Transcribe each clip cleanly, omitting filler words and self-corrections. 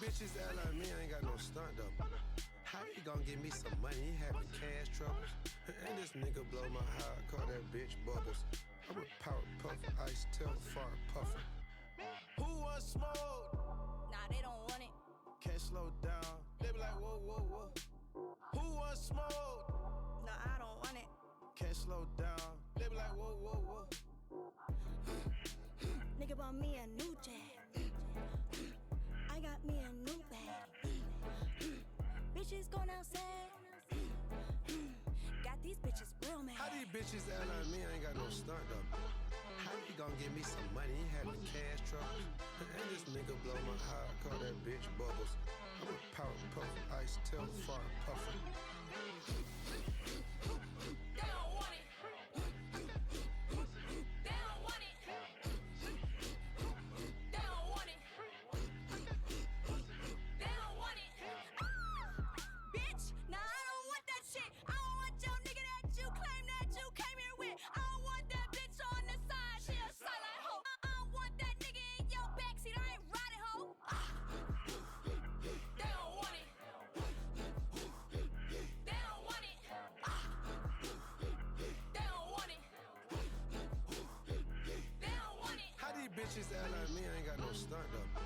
bitches act like me, I ain't got no stunt double. How you gon' give me some money? He having cash troubles. And this nigga blow my high, call that bitch bubbles. I'm a power puff, ice tail, far puffer. Who wants smoke? Nah, they don't want it. Can't slow down. They be like, whoa, whoa, whoa. Who wants smoke? Nah, I don't want it. Can't slow down. They be like, whoa, whoa, whoa. Nigga bought me a new jet. I got me a new bag. Bitches going outside. Got these bitches real mad. How these bitches act like me? I ain't got no stunt double. How you gon' give me some money? He having cash troubles. And this nigga blow my high, call that bitch bubbles. I'm a power puff, ice tail, far puffer. They don't want it. They don't want it. They don't want it. They don't want it. Bitch, nah, I don't want that shit. I don't want your nigga that you claim that you came here with. I don't want that bitch on the side. She a silent hoe. I don't want that nigga in your backseat. I ain't riding hoe. They don't want it. They don't want it. They don't want it. They don't want it. How these bitches act like me? I ain't got no stunt double.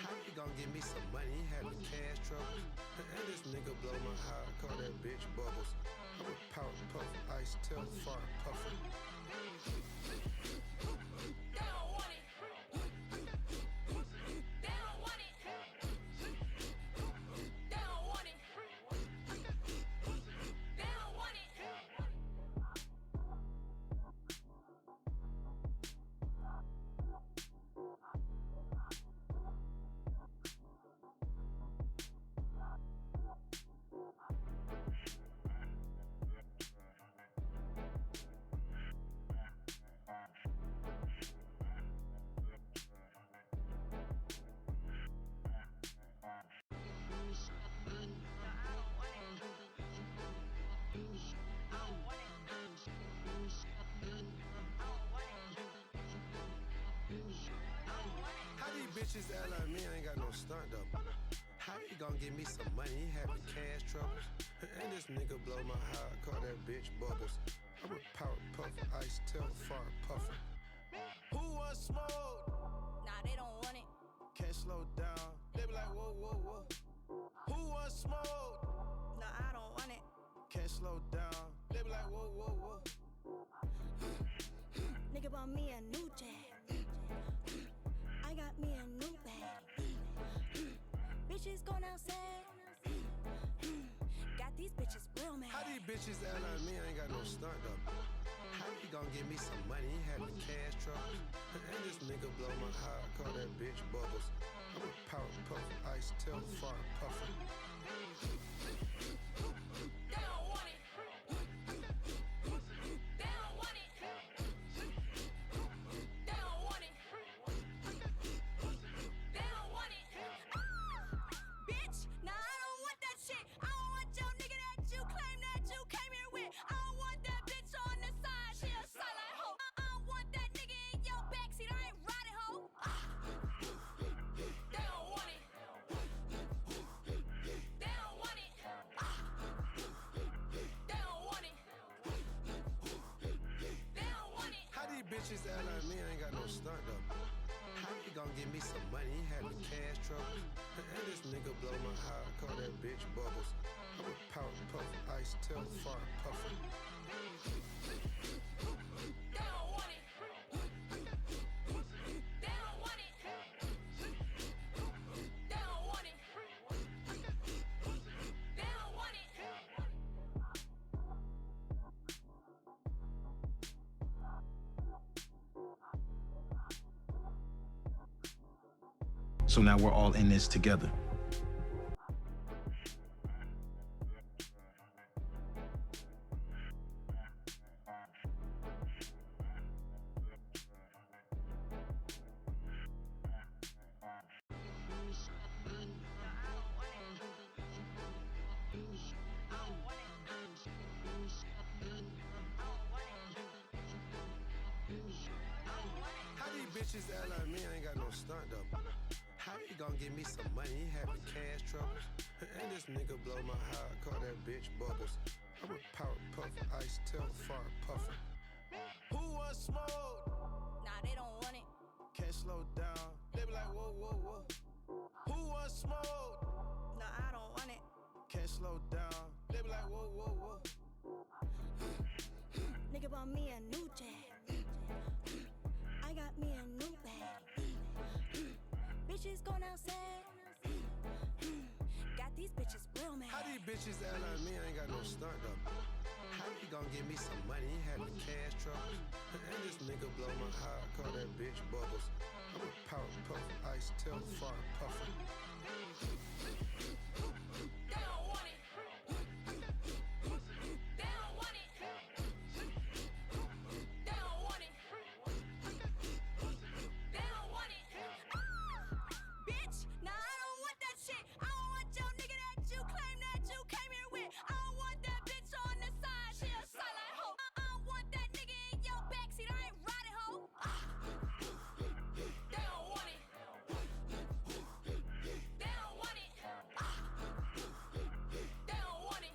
How you gon' give me some money? He having cash troubles. And this nigga blow my high, call that bitch bubbles. I'm a power puff, ice tail, far puffer. They don't want it. They don't want it. They don't want it. They don't want it. How these bitches act like me? I ain't got no stunt double. How you gon' give me some money? He having cash troubles. And this nigga blow my high, call that bitch bubbles. I'm a power puff, ice tail, far puffer. Who wants smoke? Nah, they don't want it. Can't slow down. They be like, whoa, whoa, whoa. Who wants smoke? Nah, I don't want it. Can't slow down. They be like, whoa, whoa, whoa. Nigga bought me a new jet. I got me a new bag. Bitches going outside. Got these bitches real mad. How these bitches act like me? I ain't got no stunt double. How you gon' give me some money? He having cash troubles. And this nigga blow my high, call that bitch bubbles. I'm a power puff, ice tail, far puffer. They don't want it. They don't want it. They don't want it. They don't want it. Bitch, nah, I don't want that shit. I don't want your nigga that you claim that you came here with. I don't want that bitch on the side. She a silent hoe. I don't want that nigga in your backseat. I ain't riding hoe. They don't want it. They don't want it. They don't want it. They don't want it. How these bitches act like me? I ain't got no stunt double. How you gon' give me some money? He having cash troubles. And this nigga blow my high, call that bitch bubbles. I'm a power puff, ice tail, far puffer. They don't want it. They don't want it. They don't want it. They don't want it. So now we're all in this together. How these bitches act like me? I ain't got no stunt double. How he gon' give me some money? He having cash troubles. And this nigga blow my high, call that bitch Bubbles. I'm a power puff, ice tail, far puffer. Who wants smoke? Nah, they don't want it. Can't slow down. They be like, whoa, whoa, whoa. Who wants smoke? Nah, I don't want it. Can't slow down. They be like, whoa, whoa, whoa. Nigga bought me a new jag. I got me a new bag. Bitches going outside. Got these bitches real mad. How these bitches act like me? I ain't got no stunt up. How he gon' give me some money? He having cash troubles. And this nigga blow my high, call that bitch Bubbles. I'm a power puff, ice tail, far puffer. They don't want it. They don't want it. They don't want it. They don't want it. Bitch, nah, I don't want that shit. I don't want your nigga that you claim that you came here with. I don't want that bitch on the side. She a silent hoe. I don't want that nigga in your backseat. I ain't riding hoe. They don't want it. They don't want it. They don't want it.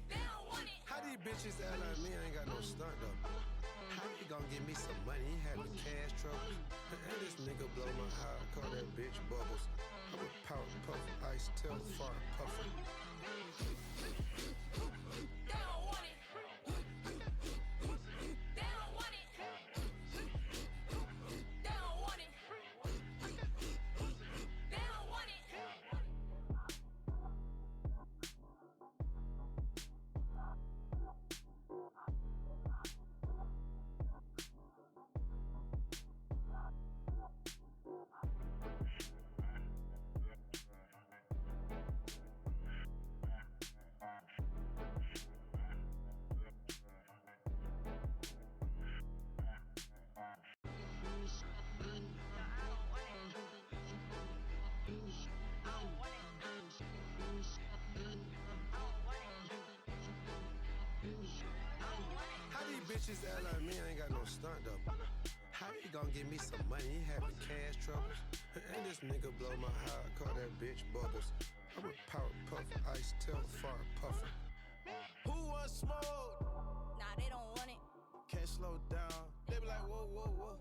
They don't want it. How these bitches act like me? I ain't got no stunt up. How he gon' give me some money? He having cash troubles. And this nigga blow my high, call that bitch Bubbles. I'm a power puff, ice tail, far puffer. They don't want it. They don't want it. They don't want it. They don't want it. How these bitches act like me? I ain't got no stunt up. How he gon' give me some money? He having cash troubles. And this nigga blow my high, call that bitch Bubbles. I'm a power puff, ice tail, far puffer. Who wants smoke? Nah, they don't want it. Can't slow down. They be like, whoa, whoa, whoa.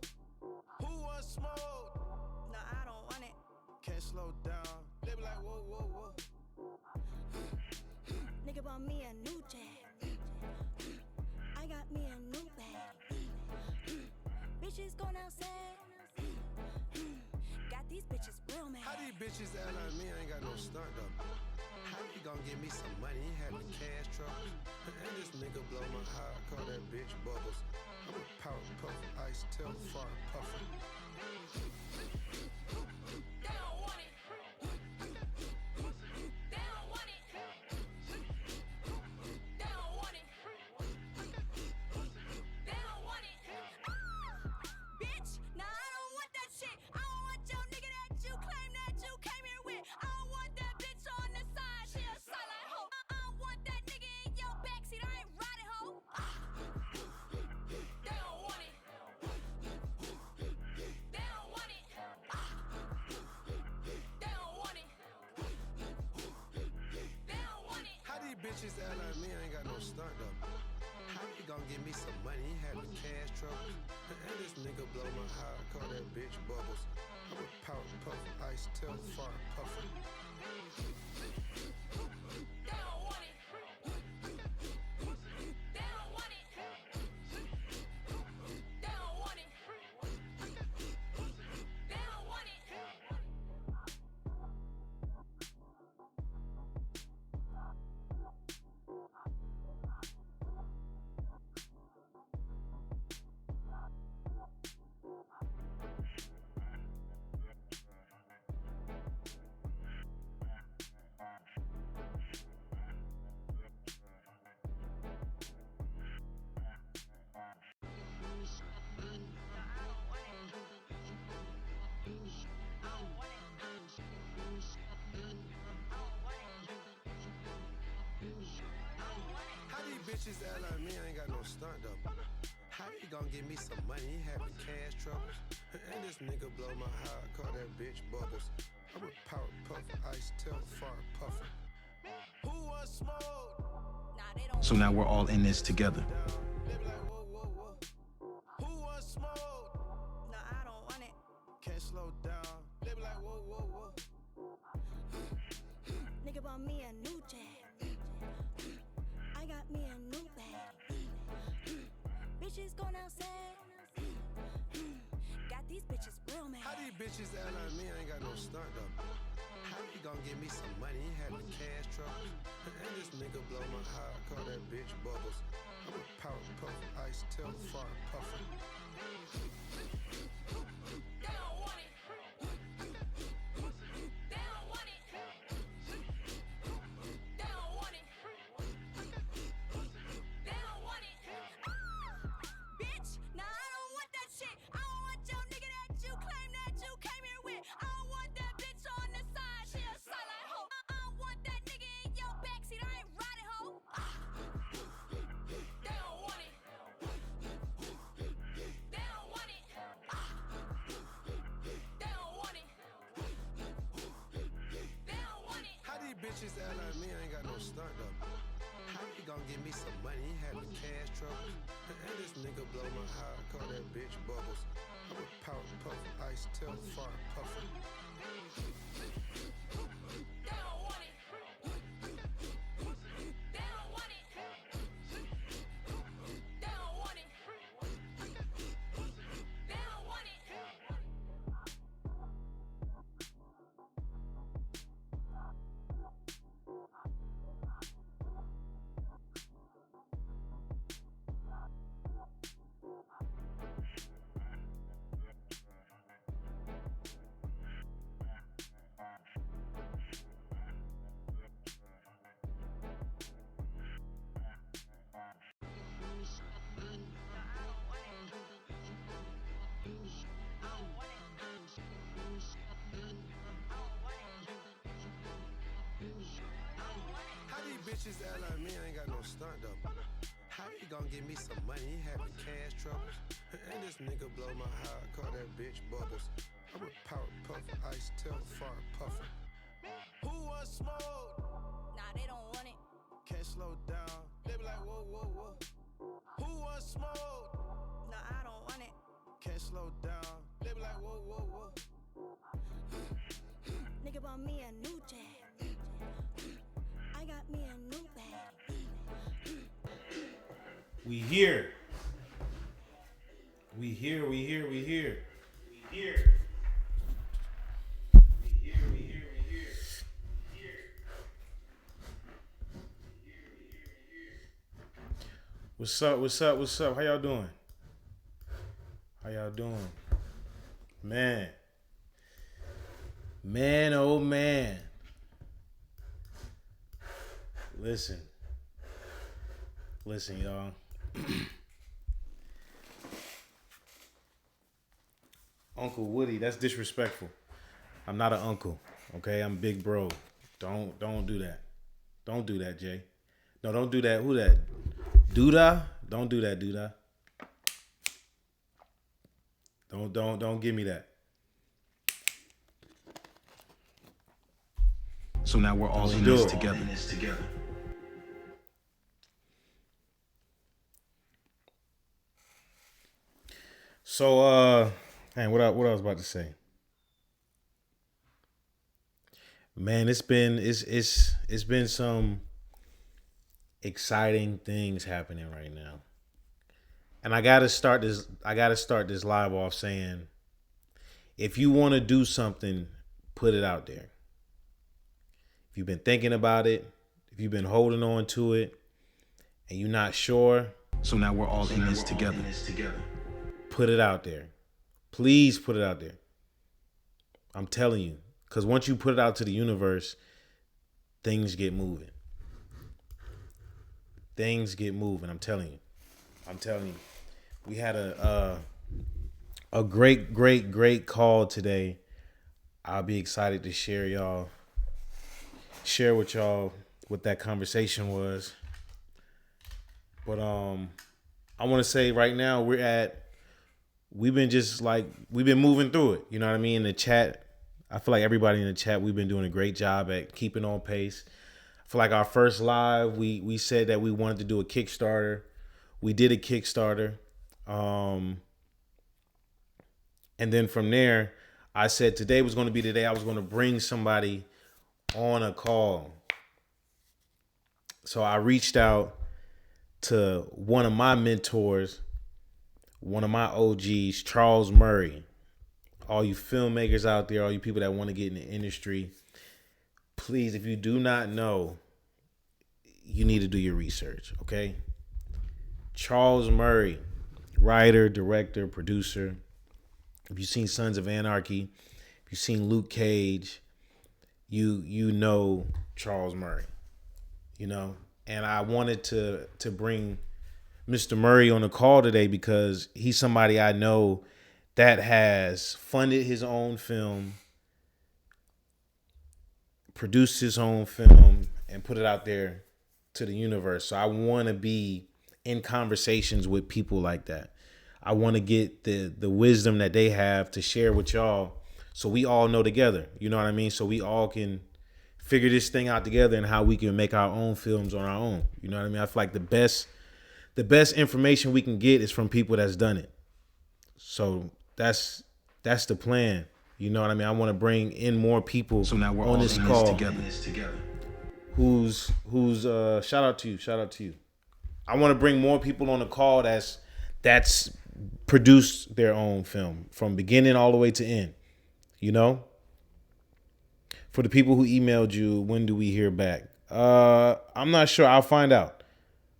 Who wants smoke? Nah, I don't want it. Can't slow down. They be like, whoa, whoa, whoa. Nigga bought me a new jag. I got me a new bag. Bitches going outside. Got these bitches real mad. How these bitches act like me? I ain't got no stunt up. How he gon' give me some money? He having cash troubles. And this nigga blow my high, call that bitch Bubbles. I'm a power puff, ice tail, far puffer. They don't want it. They don't want it. They don't want it. They don't want it. Bitch, nah, I don't want that shit. I don't want your nigga that you claim that you came here with. I don't want that bitch on the side. She a silent hoe. I don't want that nigga in your backseat. I ain't riding hoe. They don't want it. They don't want it. They don't want it. They don't want it. How these bitches act like me? I ain't got no stunt up. How he gon' give me some money? He having cash troubles. And this nigga blow my high, call that bitch Bubbles. I'm a power puff, ice tail, far puffer. They don't want it. They don't want it. They don't want it. They don't want it. How these bitches act like me? I ain't got no stunt up. How he gon' gon' give me some money? He having cash troubles. And this nigga blow my high, call that bitch Bubbles. I'm a power puffer, ice tail, far puffer. Who wants smoke? Nah, they don't. So now we're all in this together. They be like, whoa, whoa, whoa. Who wants smoke? No, I don't want it. Can't slow down. They be like, whoa, whoa, whoa. Nigga bought me a new jag. I got me a new bag. Bitches going outside. Got these bitches real mad. How these bitches act like me? I ain't got no stunt though. How you gon' give me some money? He having cash troubles. And this nigga blow my high, call that bitch Bubbles. I'm a power puffer, ice tail, far puffer. They don't want it. They don't want it. They don't want it. They don't want it. Bitch, nah, I don't want that shit. I don't want your nigga that you claim that you came here with. I don't want that bitch on the side. She a silent hoe. I don't want that nigga in your backseat. I ain't riding hoe. They don't want it. They don't want it. They don't want it. They don't want it. How these bitches act like me? I ain't got no stunt though. How you gon' give me some money? He having cash troubles. And this nigga blow my high, call that bitch Bubbles. I'm a power puffer, ice tail, far puffer. They don't want it. They don't want it. They don't want it. They don't want it. How these bitches act like me? I ain't got no stunt though. How you gon' give me some money? He having cash troubles. And this nigga blow my high, call that bitch Bubbles. I'm a power puffer, ice tail, far puffer. Who wants smoke? Nah, they don't want it. Can't slow down. They be like, whoa, whoa, whoa. Who wants smoke? No, I don't want it. Can't slow down. They be like, whoa, whoa, whoa. Nigga bought me a new jag. I got me a new bag. We here. We here, we here, we here. We here. We here, we here, we here. Here. What's up, what's up, what's up? How y'all doing? How y'all doing? Man. Man, oh man. Listen, y'all. Uncle Woody, that's disrespectful. I'm not an uncle, okay? I'm big bro. Don't do that. Don't do that, Jay. No, don't do that. Who that? Duda? Don't do that, Duda. Don't give me that. So now we're all in this together. So, man, what I was about to say. Man, it's been some exciting things happening right now. And I gotta start this live off saying, if you want to do something, put it out there. If you've been thinking about it, if you've been holding on to it, and you're not sure, So now we're all in this together. put it out there. Please put it out there. I'm telling you. Because once you put it out to the universe, things get moving. Things get moving. I'm telling you. We had a great call today. I'll be excited to share with y'all what that conversation was. But I'm I want to say right now we've been moving through it. You know what I mean? In the chat, I feel like everybody in the chat, we've been doing a great job at keeping on pace. I feel like our first live, we said that we wanted to do a Kickstarter. We did a Kickstarter. And then from there, I said today was going to be the day I was going to bring somebody on a call. So I reached out to one of my mentors, one of my OGs, Charles Murray. All you filmmakers out there, all you people that want to get in the industry, please, if you do not know, you need to do your research, okay? Charles Murray, writer, director, producer. If you've seen Sons of Anarchy, if you've seen Luke Cage, you know Charles Murray, you know? And I wanted to bring Mr. Murray on the call today because he's somebody I know that has funded his own film, produced his own film, and put it out there to the universe. So I want to be in conversations with people like that. I want to get the wisdom that they have to share with y'all so we all know together. You know what I mean? So we all can figure this thing out together and how we can make our own films on our own. You know what I mean? I feel like the best information we can get is from people that's done it. So that's the plan. You know what I mean? I want to bring in more people So now we're on all this in call. this together. Who's shout out to you. I want to bring more people on the call that's produced their own film from beginning all the way to end. You know? For the people who emailed you, when do we hear back? I'm not sure. I'll find out.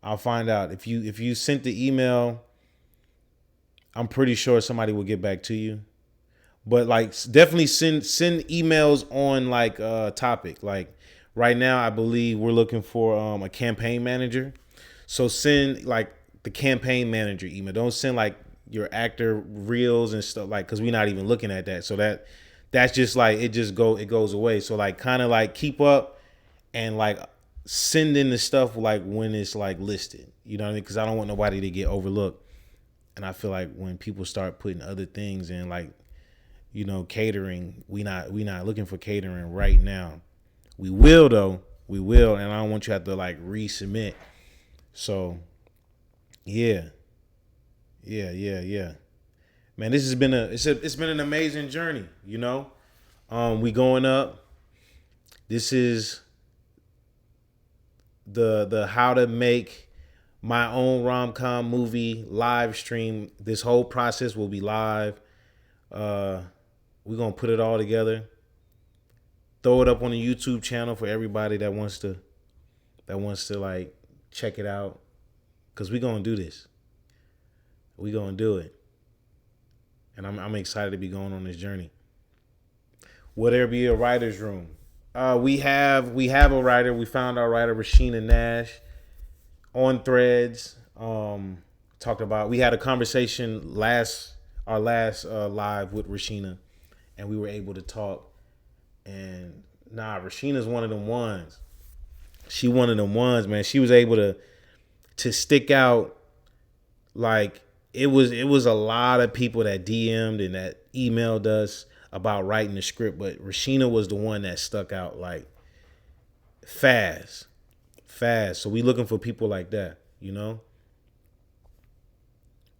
If you sent the email, I'm pretty sure somebody will get back to you. But like definitely send emails on like topic. Like right now I believe we're looking for a campaign manager. So send like the campaign manager email. Don't send like your actor reels and stuff, like, cause we're not even looking at that. So that's just like it goes away. So like kind of like keep up and like send in the stuff like when it's like listed. You know what I mean? Cause I don't want nobody to get overlooked. And I feel like when people start putting other things in, like, you know, catering, we not looking for catering right now. We will though. We will, and I don't want you to have to like resubmit. So yeah. Man, this has been it's been an amazing journey, you know? We going up. This is the how to make my own rom-com movie live stream. This whole process will be live. We're gonna put it all together. Throw it up on the YouTube channel for everybody that wants to like check it out. Cause we're gonna do this. We're gonna do it. And I'm excited to be going on this journey. Will there be a writer's room? We have a writer. We found our writer, Rashina Nash, on Threads. We had a conversation our last live with Rashina, and we were able to talk. And Rashina's one of them ones. She one of them ones, man. She was able to stick out. Like it was a lot of people that DM'd and that emailed us about writing the script, but Rashina was the one that stuck out like fast. So we looking for people like that, you know?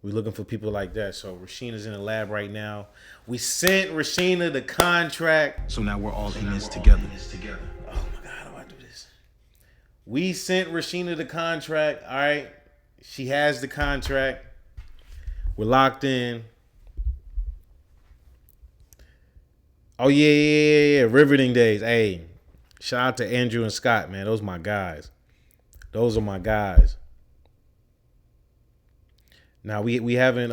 We're looking for people like that. So Rashina's in the lab right now. We sent Rashina the contract. So now we're all in this together. Oh my God, how do I do this? We sent Rashina the contract. All right. She has the contract. We're locked in. Oh, yeah. Riveting Days. Hey, shout out to Andrew and Scott, man. Those are my guys. Now, we haven't...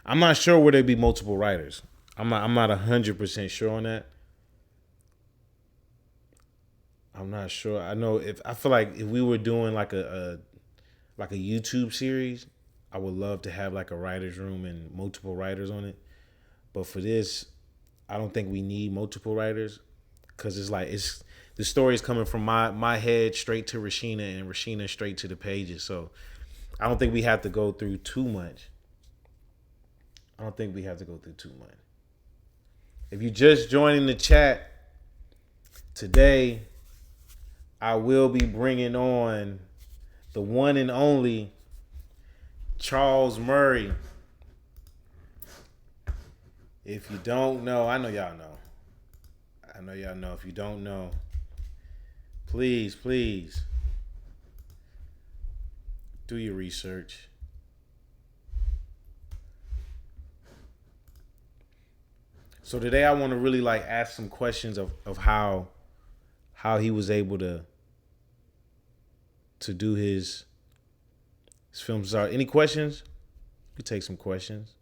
I'm not sure where there'd be multiple writers. I'm not 100% sure on that. I'm not sure. I feel like if we were doing like a YouTube series, I would love to have like a writer's room and multiple writers on it. But for this, I don't think we need multiple writers, because it's the story is coming from my head straight to Rashina and Rashina straight to the pages. So I don't think we have to go through too much. If you just joining the chat, today I will be bringing on the one and only Charles Murray. If you don't know, I know y'all know. If you don't know, please do your research. So today I want to really like ask some questions of how he was able to do his films. Any questions? You could take some questions.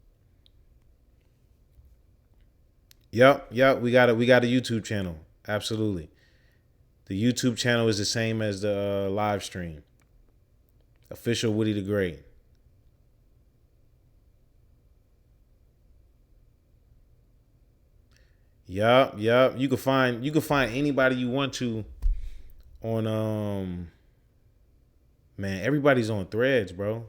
Yep. We got a YouTube channel. Absolutely. The YouTube channel is the same as the live stream. Official Woody the Great. Yup. You can find anybody you want to on man, everybody's on Threads, bro.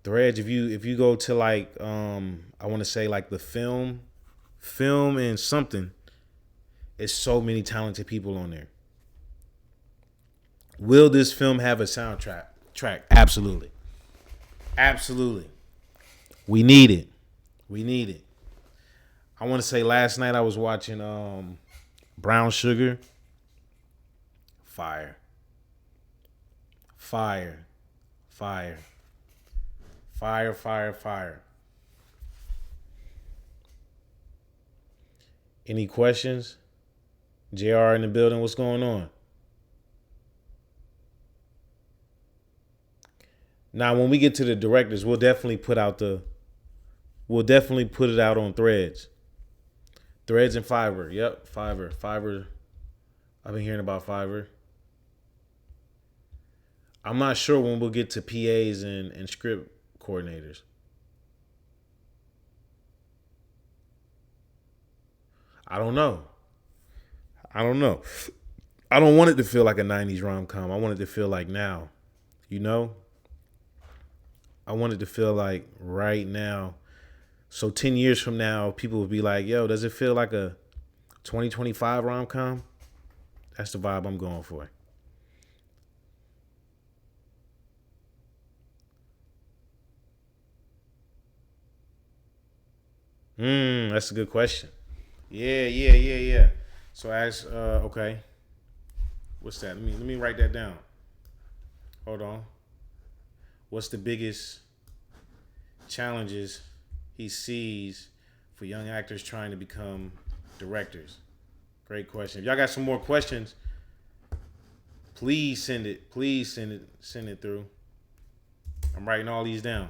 Threads, if you go to like I want to say like the film and something, it's so many talented people on there. Will this film have a soundtrack? Absolutely. We need it. I want to say last night I was watching Brown Sugar. Fire. Any questions? JR in the building, what's going on? Now, when we get to the directors, we'll definitely put it out on Threads. Threads and Fiverr. Yep, Fiverr. I've been hearing about Fiverr. I'm not sure when we'll get to PAs and script coordinators. I don't know. I don't want it to feel like a 90s rom-com. I want it to feel like now. You know? I want it to feel like right now. So 10 years from now, people will be like, yo, does it feel like a 2025 rom-com? That's the vibe I'm going for. That's a good question. Yeah. So ask, okay. What's that? Let me write that down. Hold on. What's the biggest challenges he sees for young actors trying to become directors? Great question. If y'all got some more questions, please send it. Send it through. I'm writing all these down.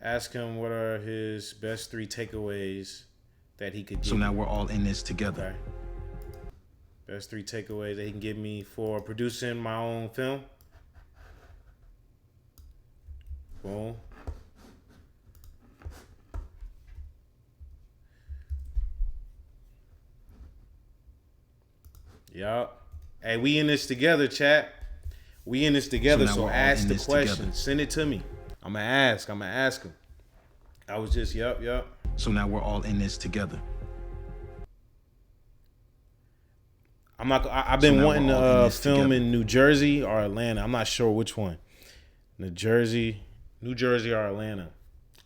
Ask him what are his best 3 takeaways that he could give. So now we're all in this together. Okay. Best 3 takeaways that he can give me for producing my own film. Boom. Yup. Hey, we in this together, chat. We in this together, so ask the question. Together. Send it to me. I'm gonna ask him. I was just, yup. So now we're all in this together. I've been wanting to film in New Jersey or Atlanta. I'm not sure which one. New Jersey or Atlanta.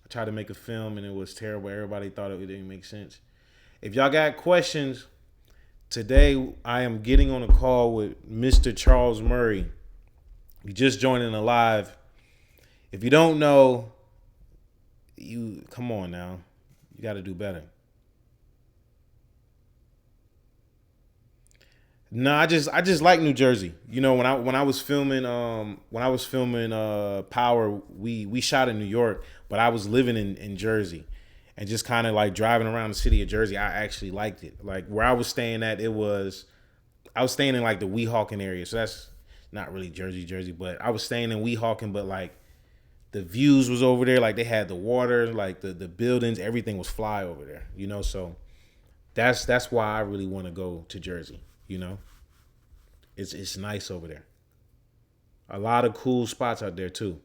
I tried to make a film and it was terrible. Everybody thought it didn't make sense. If y'all got questions, today I am getting on a call with Mr. Charles Murray. You just joining the live. If you don't know, come on now. You got to do better. No, I just like New Jersey. You know, when I was filming Power, we shot in New York, but I was living in Jersey, and just kind of like driving around the city of Jersey. I actually liked it. Like where I was staying at, I was staying in like the Weehawken area, so that's not really Jersey, but I was staying in Weehawken, but like the views was over there. Like they had the water, like the buildings, everything was fly over there. You know, so That's why I really want to go to Jersey. You know, it's nice over there. A lot of cool spots out there too.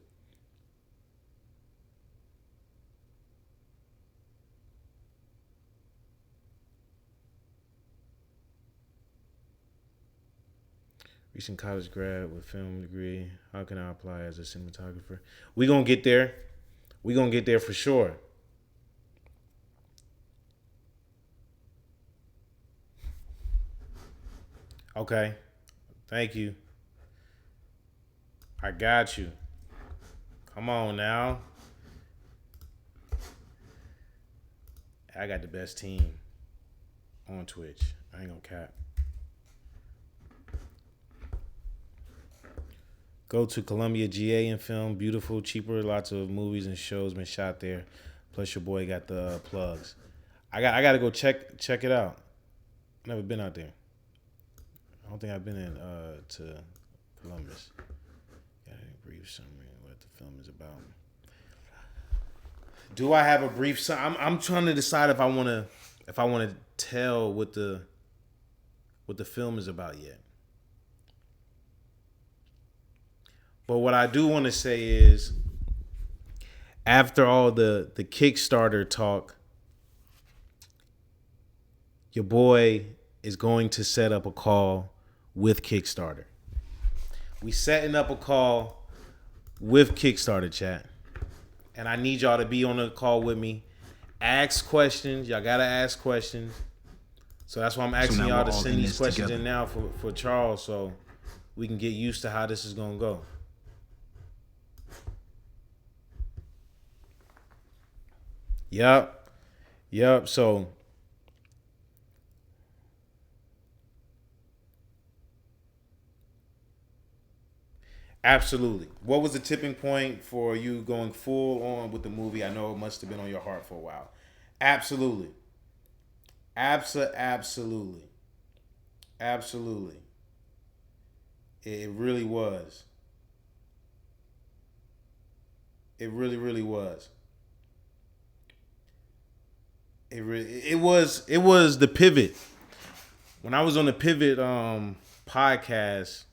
Recent college grad with film degree. How can I apply as a cinematographer? We gonna get there. We gonna get there for sure. Okay. Thank you. I got you. Come on now. I got the best team on Twitch. I ain't gonna cap. Go to Columbia GA and film. Beautiful, cheaper, lots of movies and shows been shot there. Plus your boy got the plugs. I gotta go check it out. Never been out there. I don't think I've been to Columbus. Got a brief summary of what the film is about. Do I have a brief summary? I'm trying to decide if I wanna tell what the film is about yet. But what I do want to say is, after all the Kickstarter talk, your boy is going to set up a call with Kickstarter. We setting up a call with Kickstarter, chat. And I need y'all to be on the call with me. Ask questions. Y'all got to ask questions. So that's why I'm asking y'all to send these questions in now for Charles, so we can get used to how this is going to go. Yep. So absolutely. What was the tipping point for you going full on with the movie? I know it must have been on your heart for a while. Absolutely. Absolutely. It really was. It really was. It was the pivot. When I was on the pivot podcast,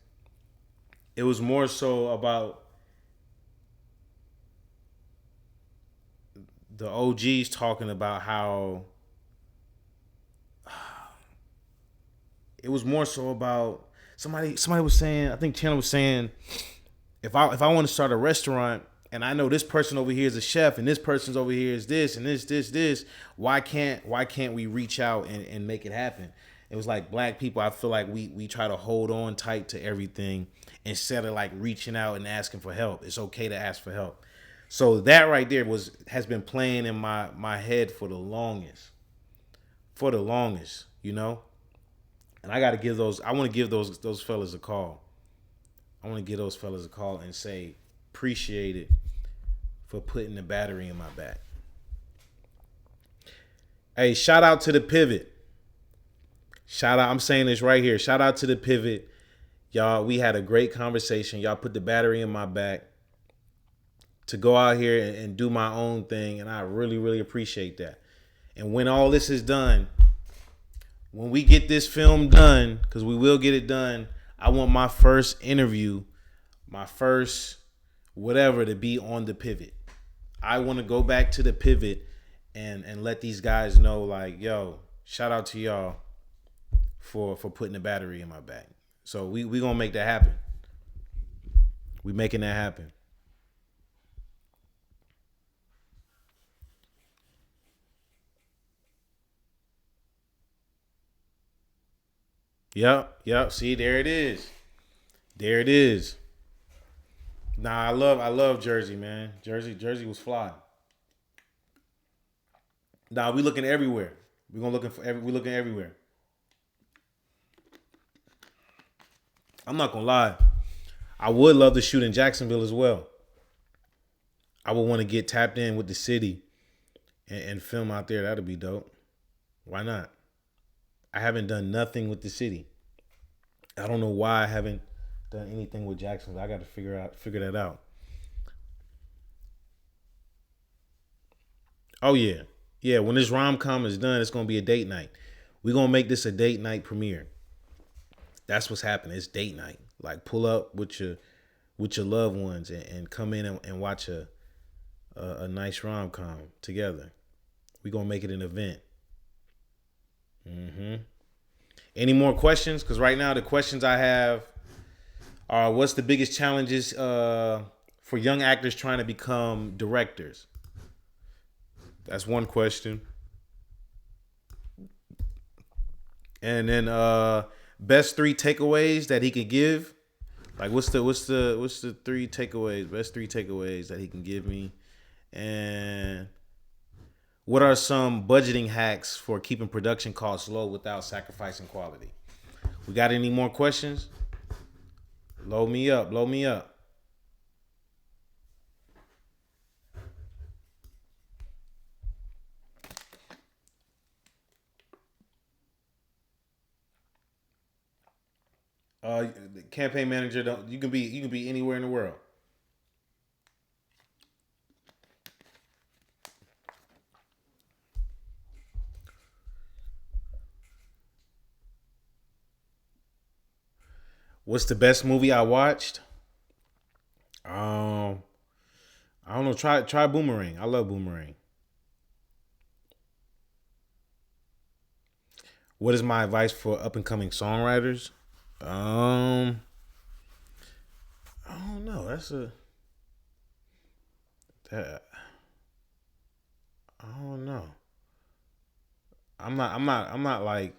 it was more so about the OGs talking about how it was more so about somebody was saying, I think Chandler was saying, if I want to start a restaurant and I know this person over here is a chef and this person's over here is this and this, why can't we reach out and make it happen? It was like black people, I feel like we try to hold on tight to everything instead of like reaching out and asking for help. It's okay to ask for help. So that right there has been playing in my head for the longest, you know? And I want to give those fellas a call. I want to give those fellas a call and say, appreciate it for putting the battery in my back. Hey, shout out to the pivot. I'm saying this right here. Shout out to the pivot. Y'all, we had a great conversation. Y'all put the battery in my back to go out here and do my own thing. And I really, really appreciate that. And when all this is done, when we get this film done, because we will get it done, I want my first interview, my first whatever, to be on the pivot. I want to go back to the pivot and let these guys know, like, yo, shout out to y'all for putting the battery in my back. So we gonna make that happen. We making that happen. Yep. See, there it is. Nah, I love Jersey, man. Jersey was fly. Nah, we looking everywhere. We looking everywhere. I'm not gonna lie. I would love to shoot in Jacksonville as well. I would want to get tapped in with the city and film out there. That'd be dope. Why not? I haven't done nothing with the city. I don't know why I haven't done anything with Jacksonville. I got to figure that out. Oh yeah. When this rom-com is done, it's gonna be a date night. We're gonna make this a date night premiere. That's what's happening. It's date night. Like pull up with your loved ones and come in and watch a nice rom-com together. We're gonna make it an event. Any more questions? Because right now the questions I have are, what's the biggest challenges for young actors trying to become directors? That's one question. And then best 3 takeaways that he could give. Like what's the 3 takeaways? Best 3 takeaways that he can give me. And what are some budgeting hacks for keeping production costs low without sacrificing quality? We got any more questions? Load me up. The campaign manager, you can be anywhere in the world. What's the best movie I watched? I don't know. Try Boomerang. I love Boomerang. What is my advice for up and coming songwriters? I don't know. I don't know. I'm not like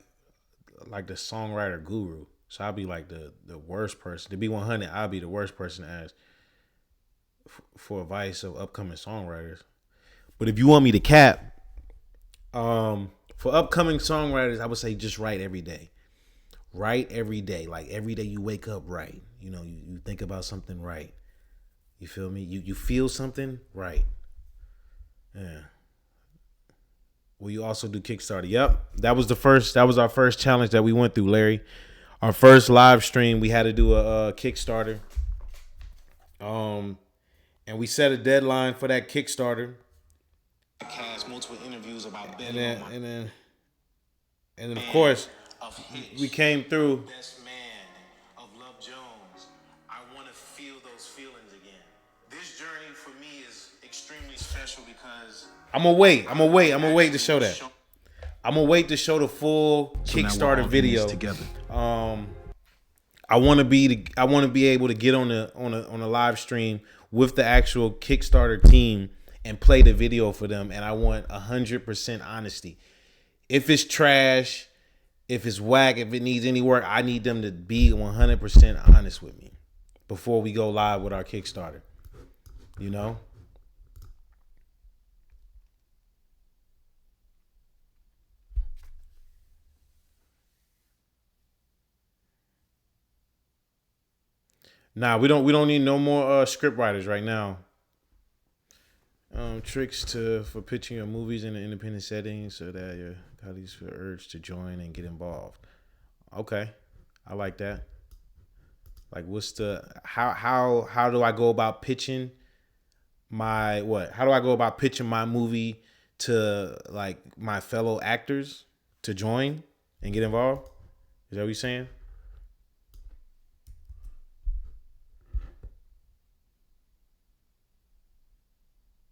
the songwriter guru. So I'll be like the worst person. To be 100, I'll be the worst person to ask for advice of upcoming songwriters. But if you want me to cap, for upcoming songwriters, I would say just write every day. Write every day. Like every day you wake up, write. You know, you think about something, right. You feel me? You feel something, right. Yeah. Will you also do Kickstarter? Yep. That was our first challenge that we went through, Larry. Our first live stream, we had to do a Kickstarter. And we set a deadline for that Kickstarter. Cast multiple interviews about Ben. And then of course, we came through. Best man of Love Jones. I want to feel those feelings again. This journey for me is extremely special because I'm gonna wait to show that. I'm gonna wait to show the full Kickstarter video. Together. I want to be able to get on a live stream with the actual Kickstarter team and play the video for them. And I want 100% honesty. If it's trash, if it's whack, if it needs any work, I need them to be 100% honest with me before we go live with our Kickstarter. You know? Nah, we don't need no more script writers right now. Tricks for pitching your movies in an independent setting so that your colleagues feel urged to join and get involved. Okay, I like that. Like, what's the how do I go about pitching my what? How do I go about pitching my movie to like my fellow actors to join and get involved? Is that what you're saying?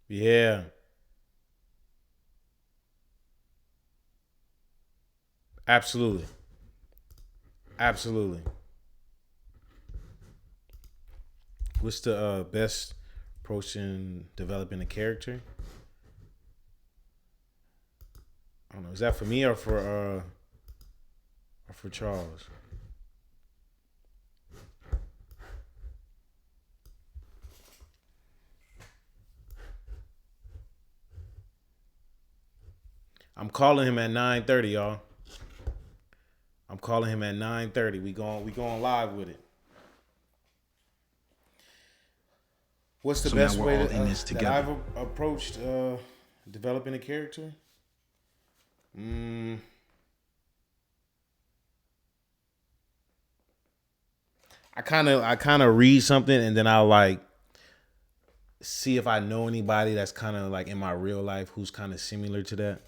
Yeah. Absolutely. What's the best approach in developing a character? I don't know. Is that for me or for Charles? I'm calling him at 9:30, y'all. I'm calling him at 9:30. We going live with it. What's the best way that I've approached developing a character? I kind of read something and then I'll like see if I know anybody that's kind of like in my real life who's kind of similar to that.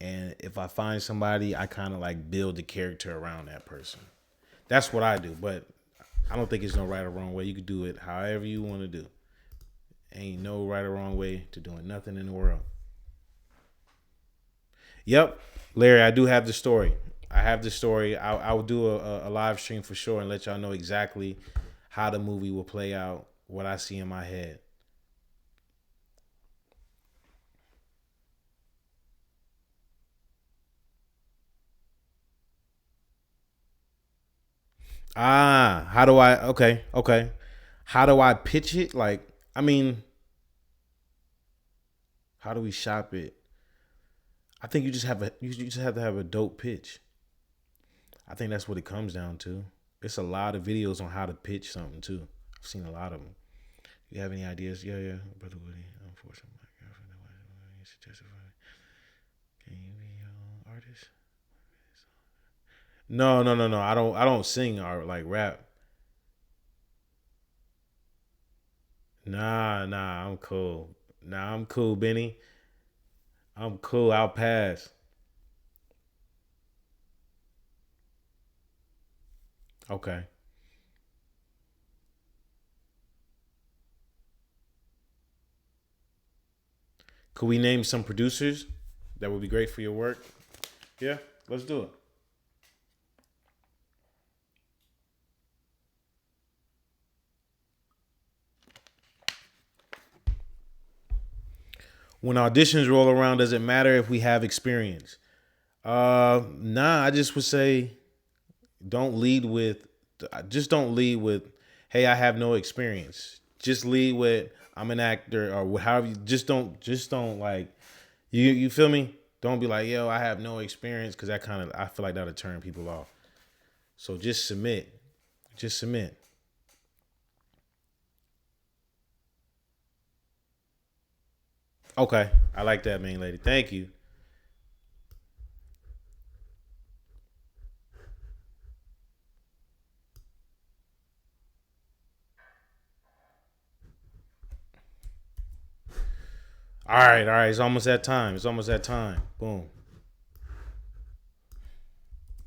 And if I find somebody, I kind of like build the character around that person. That's what I do. But I don't think it's no right or wrong way. You can do it however you want to do. Ain't no right or wrong way to doing nothing in the world. Yep, Larry, I do have the story. I have the story. I will do a live stream for sure and let y'all know exactly how the movie will play out, what I see in my head. How do I? Okay. How do I pitch it? Like, I mean, how do we shop it? I think you just have to have a dope pitch. I think that's what it comes down to. It's a lot of videos on how to pitch something too. I've seen a lot of them. You have any ideas? Yeah, brother Woody. Unfortunately, my girlfriend suggested for me. Can you be your own artist? No. I don't sing or like rap. Nah. I'm cool. Nah, I'm cool, Benny. I'm cool. I'll pass. Okay. Could we name some producers that would be great for your work? Yeah, let's do it. When auditions roll around, does it matter if we have experience? Nah, I just would say don't lead with just don't lead with, hey, I have no experience. Just lead with I'm an actor or however you just don't like you feel me? Don't be like, yo, I have no experience, because that kind of I feel like that'll turn people off. So just submit. Just submit. Okay. I like that, main lady. Thank you. All right. It's almost that time. It's almost that time. Boom.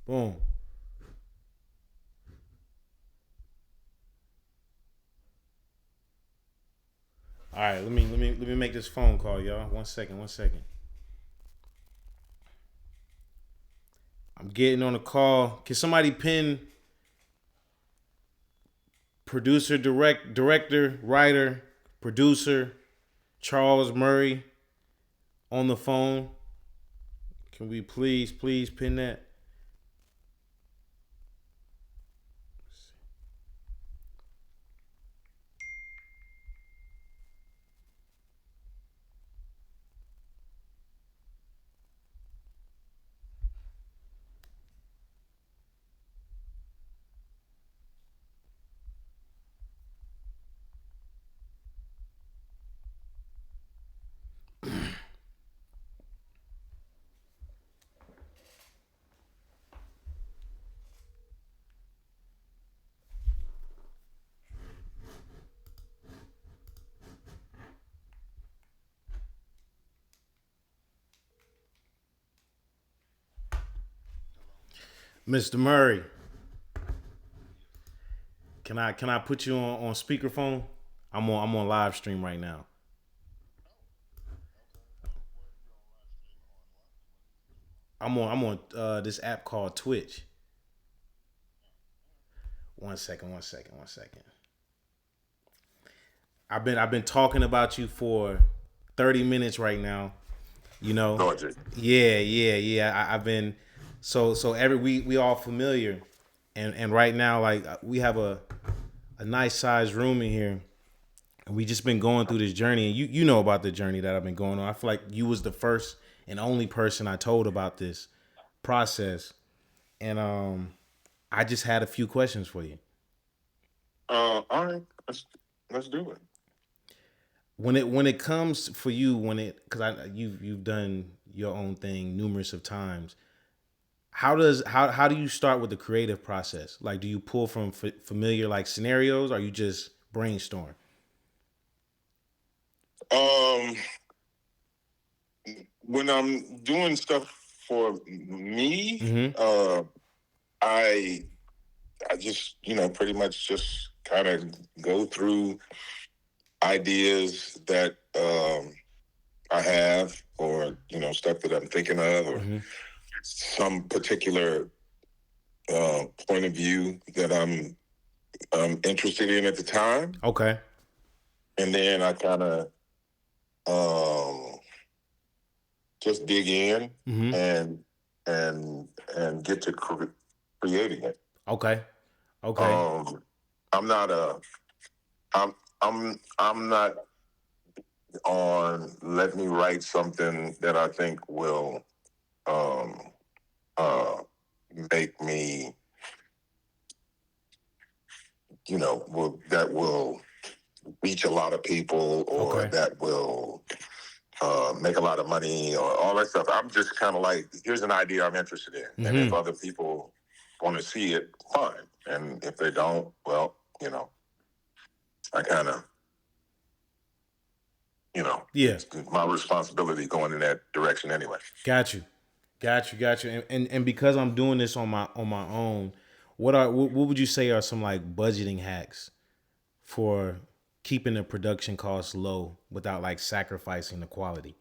Boom. All right, let me make this phone call, y'all. One second. I'm getting on a call. Can somebody pin director, writer, producer Charles Murray on the phone? Can we please pin that? Mr. Murray, can I put you on speakerphone? I'm on live stream right now. I'm on this app called Twitch. One second. I've been talking about you for 30 minutes right now. You know. Georgia. Yeah. I've been so every we all familiar, and right now like we have a nice sized room in here, and we just been going through this journey, and you know about the journey that I've been going on. I feel like you was the first and only person I told about this process, and I just had a few questions for you. All right, let's do it. When it comes for you, because you've done your own thing numerous of times. How do you start with the creative process? Like, do you pull from familiar like scenarios, or you just brainstorm? Um, when I'm doing stuff for me, Mm-hmm. I just pretty much just kind of go through ideas that I have, or stuff that I'm thinking of, or Mm-hmm. some particular point of view that I'm interested in at the time, Okay. and then I kind of just dig in Mm-hmm. and get to creating it. Okay. Okay. I'm not a I'm not on let me write something that I think will um make me that will reach a lot of people, or Okay. that will make a lot of money, or all that stuff. I'm just kind of like, here's an idea I'm interested in, and if Mm-hmm. other people want to see it, fine, and if they don't, well, I kind of Yeah. it's my responsibility going in that direction anyway. Got you. Got you. Got you. And because I'm doing this on my own, what would you say are some like budgeting hacks for keeping the production costs low without like sacrificing the quality?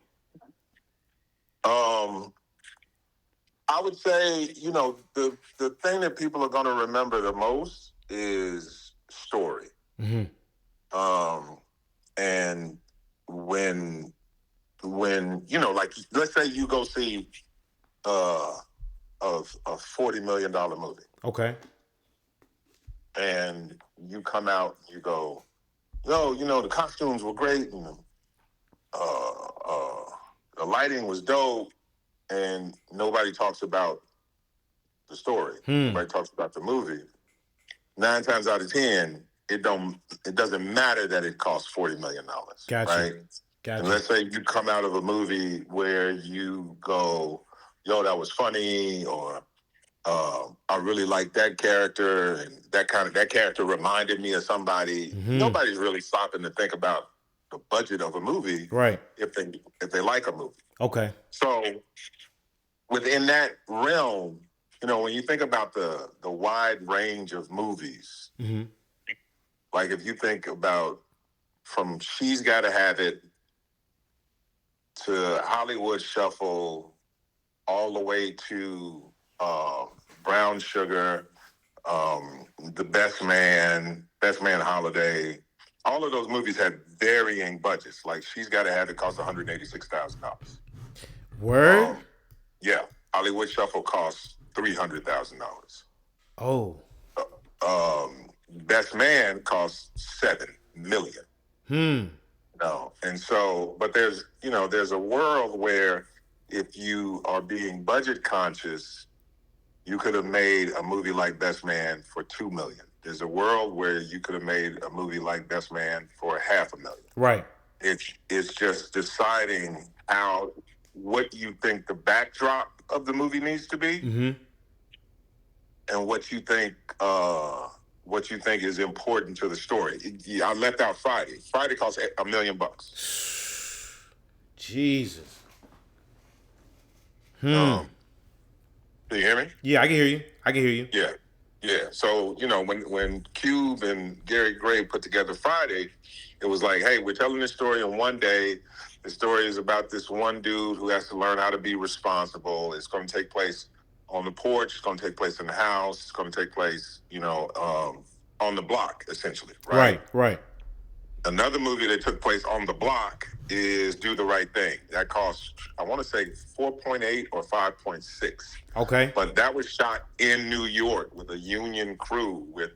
I would say, the thing that people are going to remember the most is story. Mm-hmm. And when like, let's say you go see a $40 million movie, Okay. and you come out, you go, no, the costumes were great, and the lighting was dope, and nobody talks about the story. Nobody talks about the movie. 9 times out of 10, it doesn't matter that it costs $40 million. Gotcha. Right? Gotcha. And let's say you come out of a movie where you go, yo, that was funny, or I really like that character, and that character reminded me of somebody. Mm-hmm. Nobody's really stopping to think about the budget of a movie, Right. if they like a movie. Okay. So within that realm, when you think about the wide range of movies, Mm-hmm. like if you think about from She's Gotta Have It to Hollywood Shuffle, all the way to Brown Sugar, The Best Man Holiday, all of those movies had varying budgets. Like She's Gotta Have It cost $186,000. Word? Yeah, Hollywood Shuffle costs $300,000. Oh. Best Man costs $7 million. No, and so, but there's a world where if you are being budget conscious, you could have made a movie like Best Man for $2 million. There's a world where you could have made a movie like Best Man for $500,000. Right. It's just deciding what you think the backdrop of the movie needs to be, Mm-hmm. and what you think is important to the story. I left out Friday. Friday costs $1 million. Jesus. Do you hear me? Yeah, I can hear you. Yeah. So when Cube and Gary Gray put together Friday, it was like, hey, we're telling this story in one day. The story is about this one dude who has to learn how to be responsible. It's going to take place on the porch. It's going to take place in the house. It's going to take place, on the block, essentially. Right. Another movie that took place on the block is Do the Right Thing. That cost, I want to say, 4.8 or 5.6. Okay. But that was shot in New York with a union crew. With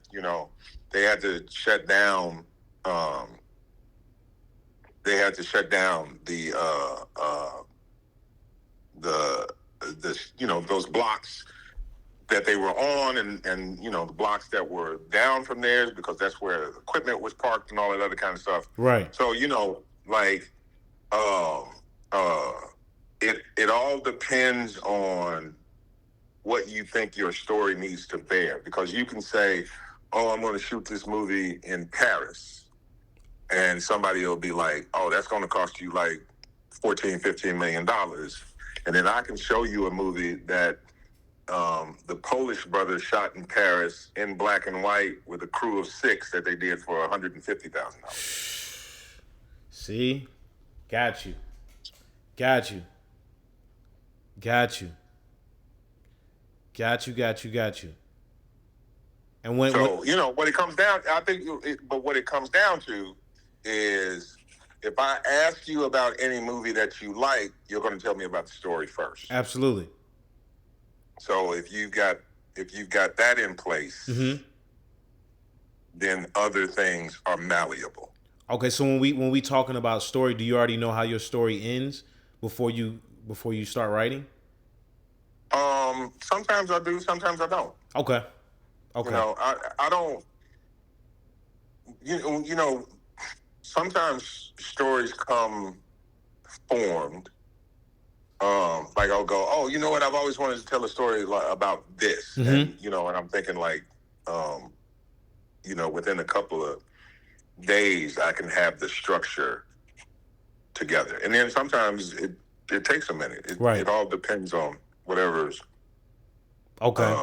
they had to shut down. They had to shut down the those blocks that they were on, and the blocks that were down from theirs, because that's where equipment was parked and all that other kind of stuff. Right. So it all depends on what you think your story needs to bear, because you can say, oh, I'm going to shoot this movie in Paris, and somebody will be like, oh, that's going to cost you like $14-15 million. And then I can show you a movie that the Polish brothers shot in Paris in black and white with a crew of 6 that they did for $150,000. See? Got you. Got you. Got you. Got you, got you, got you. And when So, you know, what it comes down, I think, but what it comes down to is if I ask you about any movie that you like, you're going to tell me about the story first. absolutely. So if you've got that in place, then other things are malleable. Okay, so when we talking about story, do you already know how your story ends before you start writing? Sometimes I do, sometimes I don't. Okay. You know, I don't. You know, sometimes stories come formed. Like I'll go, oh, you know what? I've always wanted to tell a story about this, and you know, and I'm thinking like, you know, within a couple of days, I can have the structure together, and then sometimes it takes a minute. It all depends on whatever's. Okay.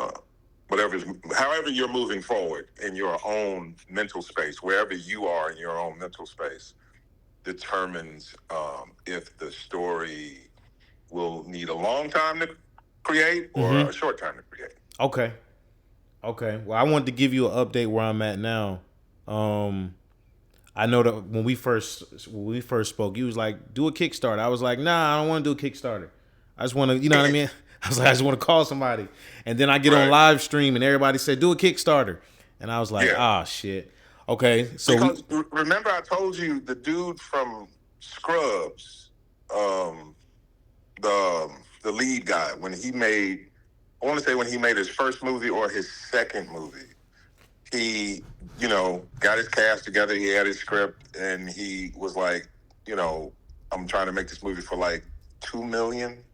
However you're moving forward in your own mental space, wherever you are in your own mental space, determines if the story will need a long time to create or a short time to create. Okay. Well, I wanted to give you an update where I'm at now. I know that when we first spoke, you was like, do a Kickstarter. I was like, nah, I don't want to do a Kickstarter. I just want to, you know what I mean? I was like, I just want to call somebody. And then I get on live stream and everybody said, do a Kickstarter. And I was like, shit. Okay. So because remember I told you the dude from Scrubs, the lead guy, when he made his first movie or his second movie, he, you know, got his cast together, he had his script, and he was like, you know, I'm trying to make this movie for like $2 million.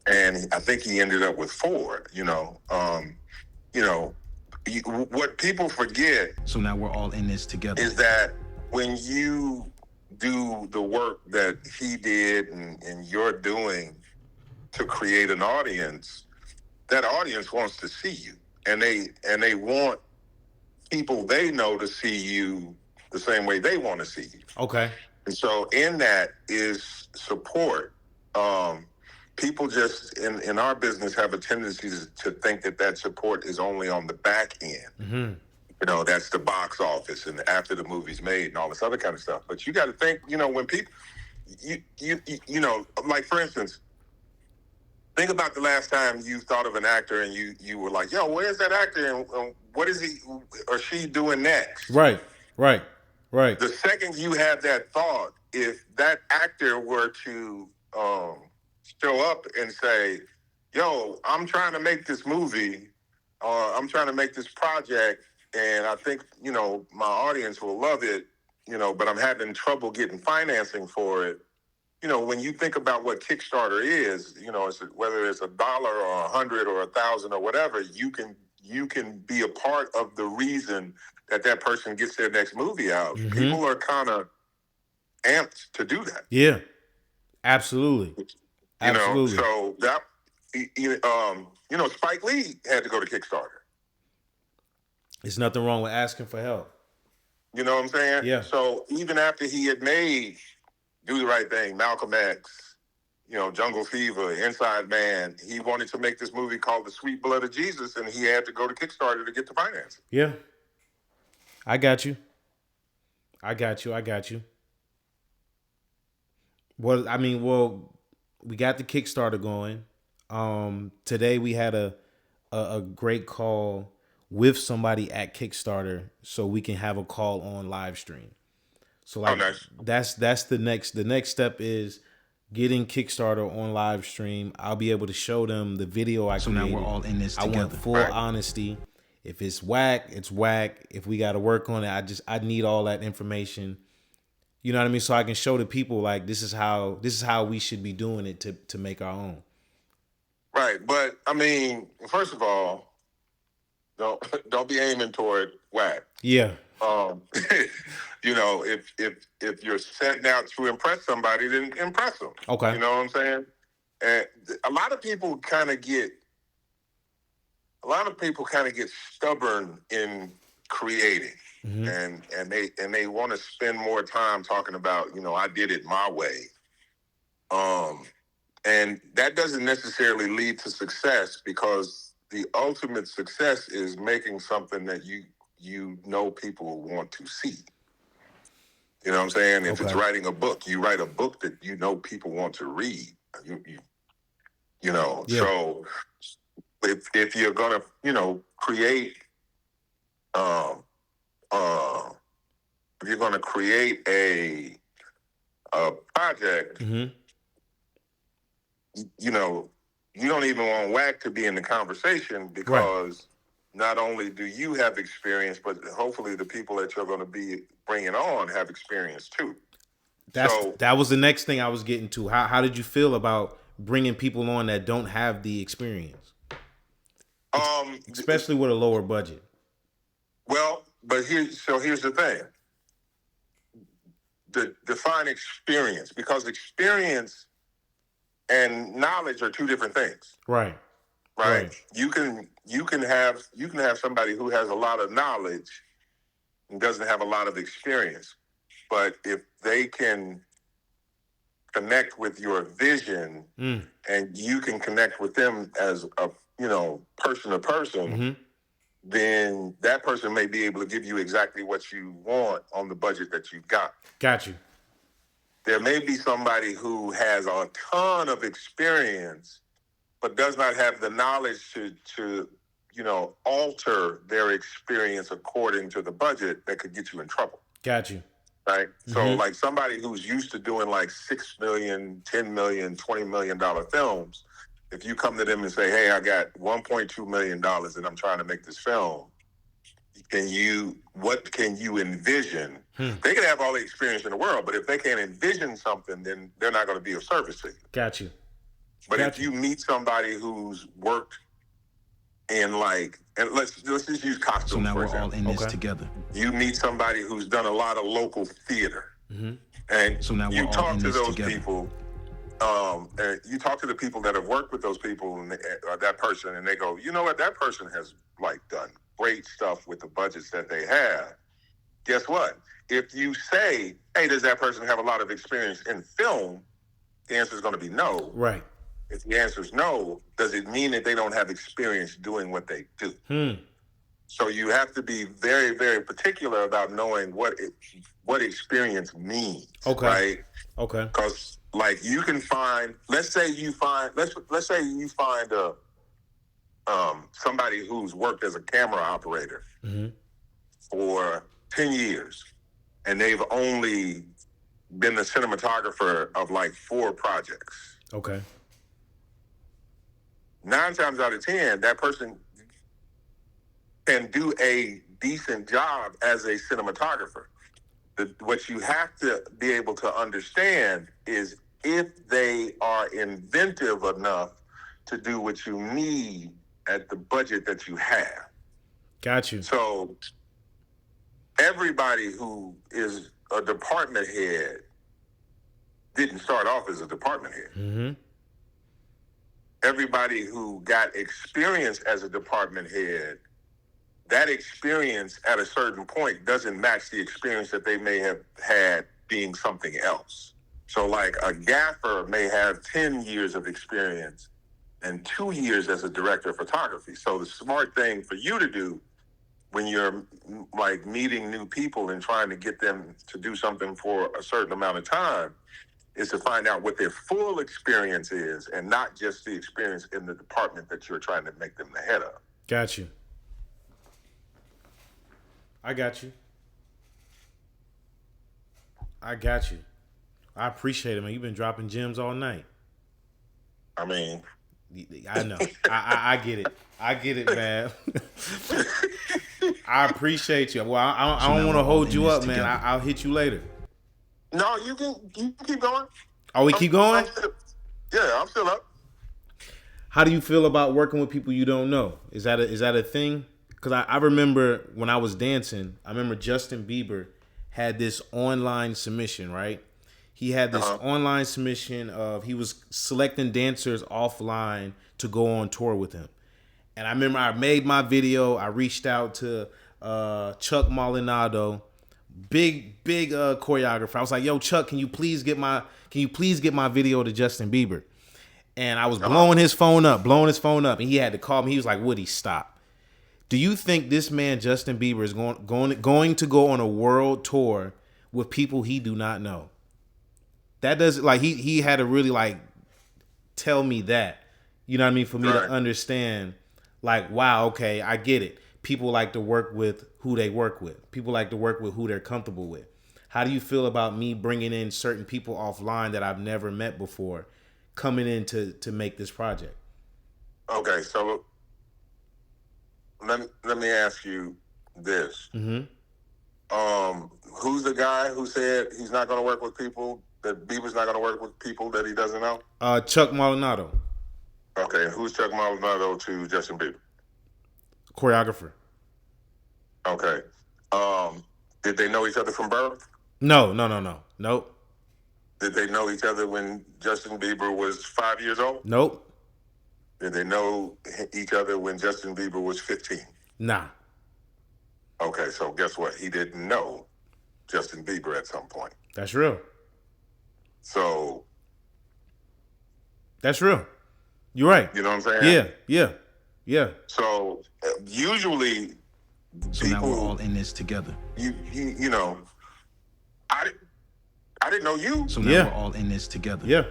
And I think he ended up with 4, you know. What people forget. So now we're all in this together. Is that when you do the work that he did and you're doing to create an audience, that audience wants to see you. And they want people they know to see you the same way they want to see you. Okay. And so in that is support. People just in our business have a tendency to think that support is only on the back end. You know, that's the box office and after the movie's made and all this other kind of stuff. But you got to think, you know, when people, you know, like for instance, think about the last time you thought of an actor and you were like, yo, where's that actor and what is he or she doing next? Right. The second you have that thought, if that actor were to show up and say, yo, I'm trying to make this movie or I'm trying to make this project and I think, you know, my audience will love it, you know, but I'm having trouble getting financing for it. You know, when you think about what Kickstarter is, you know, whether it's $1 or $100 or $1,000 or whatever, you can be a part of the reason that person gets their next movie out. People are kind of amped to do that. Yeah, absolutely. You know, so that, you know, Spike Lee had to go to Kickstarter. There's nothing wrong with asking for help. You know what I'm saying? Yeah. So even after he had made Do the Right Thing, Malcolm X, you know, Jungle Fever, Inside Man, he wanted to make this movie called The Sweet Blood of Jesus, and he had to go to Kickstarter to get the financing. Yeah. I got you. Well, we got the Kickstarter going. Today we had a great call with somebody at Kickstarter so we can have a call on live stream. So like nice. that's the next step is getting Kickstarter on live stream. I'll be able to show them the video I created. So now we're all in this together. I want full honesty. If it's whack, it's whack. If we got to work on it, I need all that information. You know what I mean? So I can show the people like this is how we should be doing it to make our own. Right, but I mean, first of all, don't be aiming toward whack. Yeah. You know, if you're setting out to impress somebody, then impress them. Okay. You know what I'm saying? And a lot of people kind of get stubborn in creating, and they want to spend more time talking about, I did it my way. And that doesn't necessarily lead to success, because the ultimate success is making something that people want to see. You know what I'm saying? If it's writing a book, you write a book that people want to read. Yeah. So if you're gonna create if you're gonna create a project, you don't even want WAC to be in the conversation, because not only do you have experience, but hopefully the people that you're going to be bringing on have experience too. That was the next thing I was getting to. How did you feel about bringing people on that don't have the experience? Especially with a lower budget. Well, but here's the thing. Define experience, because experience and knowledge are two different things. Right. You can have somebody who has a lot of knowledge and doesn't have a lot of experience, but if they can connect with your vision and you can connect with them as a person to person, then that person may be able to give you exactly what you want on the budget that you've got. Got you. There may be somebody who has a ton of experience, but does not have the knowledge to alter their experience according to the budget, that could get you in trouble. Got you. Right? So like somebody who's used to doing like $6 million, $10 million, $20 million films, if you come to them and say, hey, I got $1.2 million and I'm trying to make this film, what can you envision? They can have all the experience in the world, but if they can't envision something, then they're not going to be of service to you. Got you. But if you meet somebody who's worked in and let's just use costumes, So now for we're example. all in this together. You meet somebody who's done a lot of local theater, and So now you we're all talk in to this those together. people. And you talk to the people that have worked with those people and that person, and they go, you know what, that person has done great stuff with the budgets that they have. Guess what? If you say, hey, does that person have a lot of experience in film? The answer is going to be no. Right. If the answer is no, does it mean that they don't have experience doing what they do? So you have to be very, very particular about knowing what experience means. Okay. Right? Okay. Because you can find, let's say you find somebody who's worked as a camera operator for 10 years, and they've only been the cinematographer of 4 projects. Okay. 9 times out of 10, that person can do a decent job as a cinematographer. What you have to be able to understand is if they are inventive enough to do what you need at the budget that you have. Got you. So everybody who is a department head didn't start off as a department head. Everybody who got experience as a department head, that experience at a certain point doesn't match the experience that they may have had being something else. So a gaffer may have 10 years of experience and 2 years as a director of photography. So the smart thing for you to do when you're meeting new people and trying to get them to do something for a certain amount of time is to find out what their full experience is, and not just the experience in the department that you're trying to make them the head of. Got you. I got you. I appreciate it, man. You've been dropping gems all night. I mean, I know. I get it. I get it, man. I appreciate you. Well, I don't want to hold you up, man. I'll hit you later. No, you can keep going. Oh, we keep going? I'm still up. How do you feel about working with people you don't know? Is that a thing? Because I remember when I was dancing, I remember Justin Bieber had this online submission, right? He had this online submission of he was selecting dancers offline to go on tour with him. And I remember I made my video. I reached out to Chuck Molinado, big choreographer. I was like, "Yo, Chuck, can you please get my video to Justin Bieber?" And I was blowing his phone up, and he had to call me. He was like, "Woody, stop. Do you think this man Justin Bieber is going to go on a world tour with people he do not know?" That doesn't like he had to really like tell me that. You know what I mean? For me to understand, like, wow, okay, I get it. People like to work with who they work with. People like to work with who they're comfortable with. How do you feel about me bringing in certain people offline that I've never met before, coming in to make this project? Okay, so let me ask you this. Mm-hmm. Who's the guy who said he's not going to work with people, that Bieber's not going to work with people that he doesn't know? Chuck Molinado. Okay, who's Chuck Molinado to Justin Bieber? Choreographer. Okay. Did they know each other from birth? No. Nope. Did they know each other when Justin Bieber was 5 years old? Nope. Did they know each other when Justin Bieber was 15? Nah. Okay, so guess what? He didn't know Justin Bieber at some point. That's real. So. That's real. You're right. You know what I'm saying? Yeah. So usually So people, now we're all in this together. you know, I didn't know you. So now we're all in this together. Yeah.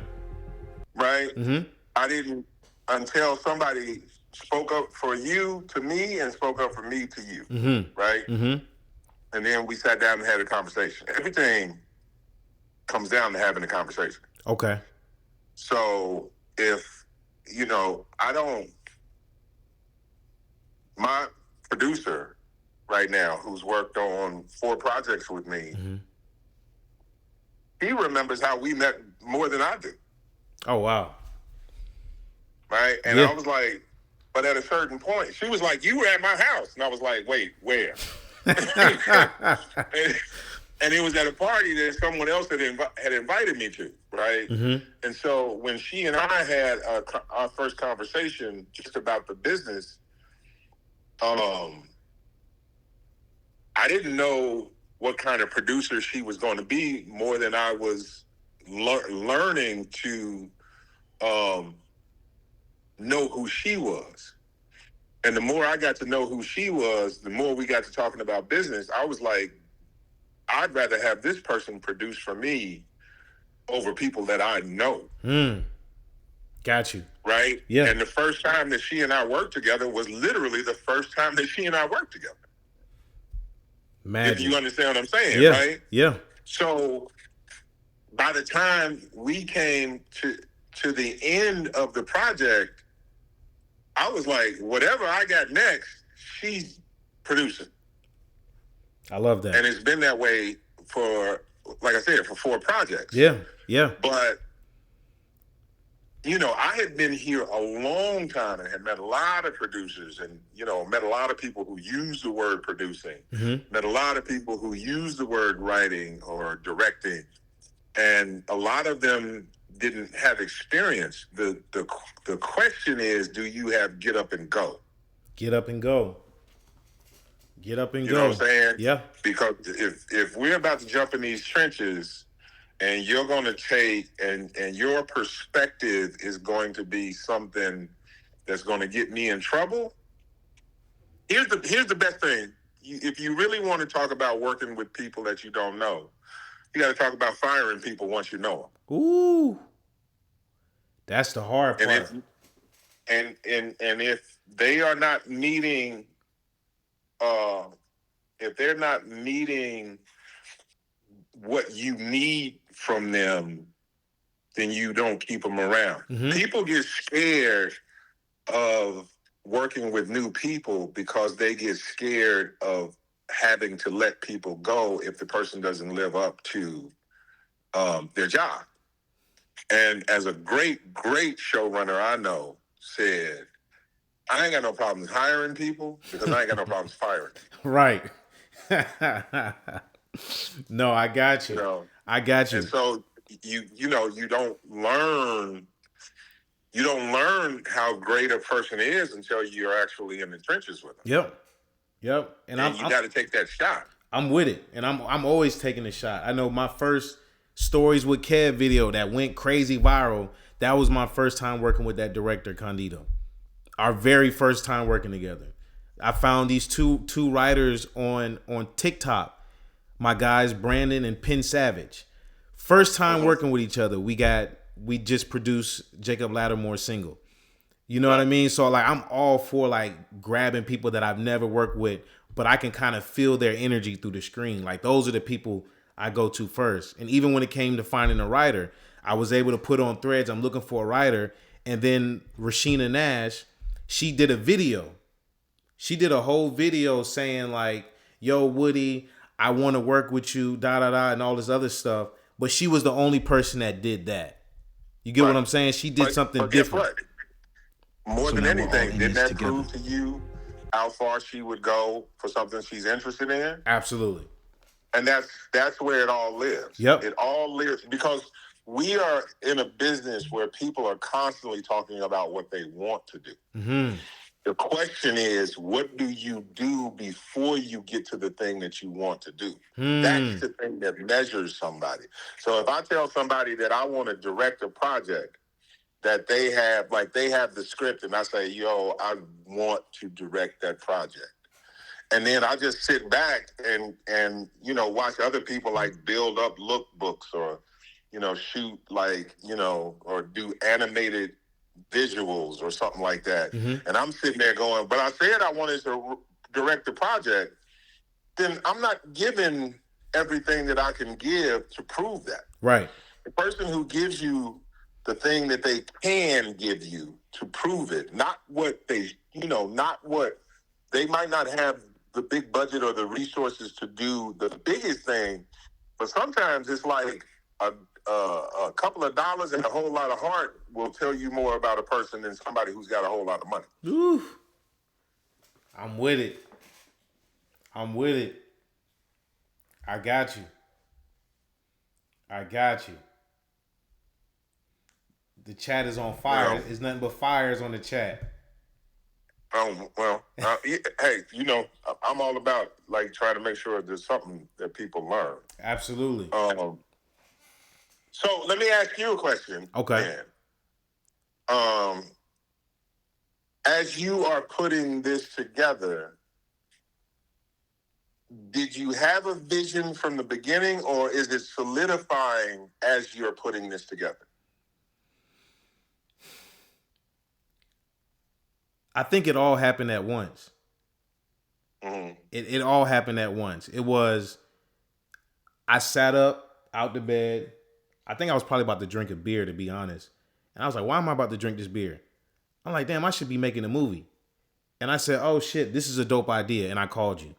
Right? Mm-hmm. I didn't until somebody spoke up for you to me and spoke up for me to you. Mm-hmm. Right? Mm-hmm. And then we sat down and had a conversation. Everything comes down to having a conversation. Okay. So if, you know, my producer right now, who's worked on 4 projects with me, Mm-hmm. he remembers how we met more than I do. Oh, wow. Right? And Yeah. I was like, but at a certain point, she was like, "You were at my house." And I was like, "Wait, where?" and it was at a party that someone else had invited me to, right? Mm-hmm. And so when she and I had our first conversation just about the business, I didn't know what kind of producer she was going to be more than I was learning to know who she was. And the more I got to know who she was, the more we got to talking about business. I was like, I'd rather have this person produce for me over people that I know. Got you. Right? Yeah. And the first time that she and I worked together was literally the first time that she and I worked together. Magic. If you understand what I'm saying, Yeah. right? Yeah. So by the time we came to the end of the project, I was like, whatever I got next, she's producing. I love that. And it's been that way for, like I said, for 4 projects. Yeah. But, you know, I had been here a long time and had met a lot of producers and, you know, met a lot of people who use the word producing, met a lot of people who use the word writing or directing. And a lot of them didn't have experience. The question is, do you have get up and go? Get up and go. Get up and You go. know what I'm saying? Yeah. Because if we're about to jump in these trenches and you're going to take and your perspective is going to be something that's going to get me in trouble, here's the best thing. If you really want to talk about working with people that you don't know, you got to talk about firing people once you know them. Ooh. That's the hard part. And if they are not meeting, if they're not meeting what you need from them, then you don't keep them around. Mm-hmm. People get scared of working with new people because they get scared of having to let people go if the person doesn't live up to their job. And as a great showrunner I know said, I ain't got no problems hiring people because I ain't got no problems firing them. Right. No, I got you. You know? I got you. And so you know, you don't learn how great a person is until you're actually in the trenches with them. Yep. And you got to take that shot. I'm with it, and I'm always taking a shot. I know my first Stories with Kev video that went crazy viral. That was my first time working with that director, Condito. Our very first time working together. I found these two writers on TikTok. My guys Brandon and Penn Savage. First time working with each other. We just produced Jacob Lattimore's single. You know what I mean? So like I'm all for like grabbing people that I've never worked with, but I can kind of feel their energy through the screen. Like those are the people I go to first. And even when it came to finding a writer, I was able to put on Threads, I'm looking for a writer. And then Rashina Nash, she did a video. She did a whole video saying like, yo, Woody, I want to work with you, and all this other stuff. But she was the only person that did that. You get what I'm saying? She did something different. More than anything, didn't that prove to you how far she would go for something she's interested in? Absolutely. And that's where it all lives. Yep. It all lives because we are in a business where people are constantly talking about what they want to do. Mm-hmm. The question is, what do you do before you get to the thing that you want to do? That's the thing that measures somebody. So if I tell somebody that I want to direct a project, that they have the script, and I say, yo, I want to direct that project. And then I just sit back and you know, watch other people like build up lookbooks or, you know, shoot like, you know, or do animated visuals or something like that. Mm-hmm. And I'm sitting there going, but I said I wanted to direct the project. Then I'm not giving everything that I can give to prove that. Right. The person who gives you the thing that they can give you to prove it, not what they, you know, not what they might not have the big budget or the resources to do the biggest thing, but sometimes it's like a couple of dollars and a whole lot of heart will tell you more about a person than somebody who's got a whole lot of money. Ooh. I'm with it. I got you. The chat is on fire. There's nothing but fires on the chat. Well, hey, you know, I'm all about like trying to make sure there's something that people learn. Absolutely. So let me ask you a question. Okay. Man. As you are putting this together, did you have a vision from the beginning, or is it solidifying as you're putting this together? I think it all happened at once. Mm-hmm. It all happened at once. It was, I sat up out the bed. I think I was probably about to drink a beer, to be honest. And I was like, why am I about to drink this beer? I'm like, damn, I should be making a movie. And I said, oh shit, this is a dope idea. And I called you.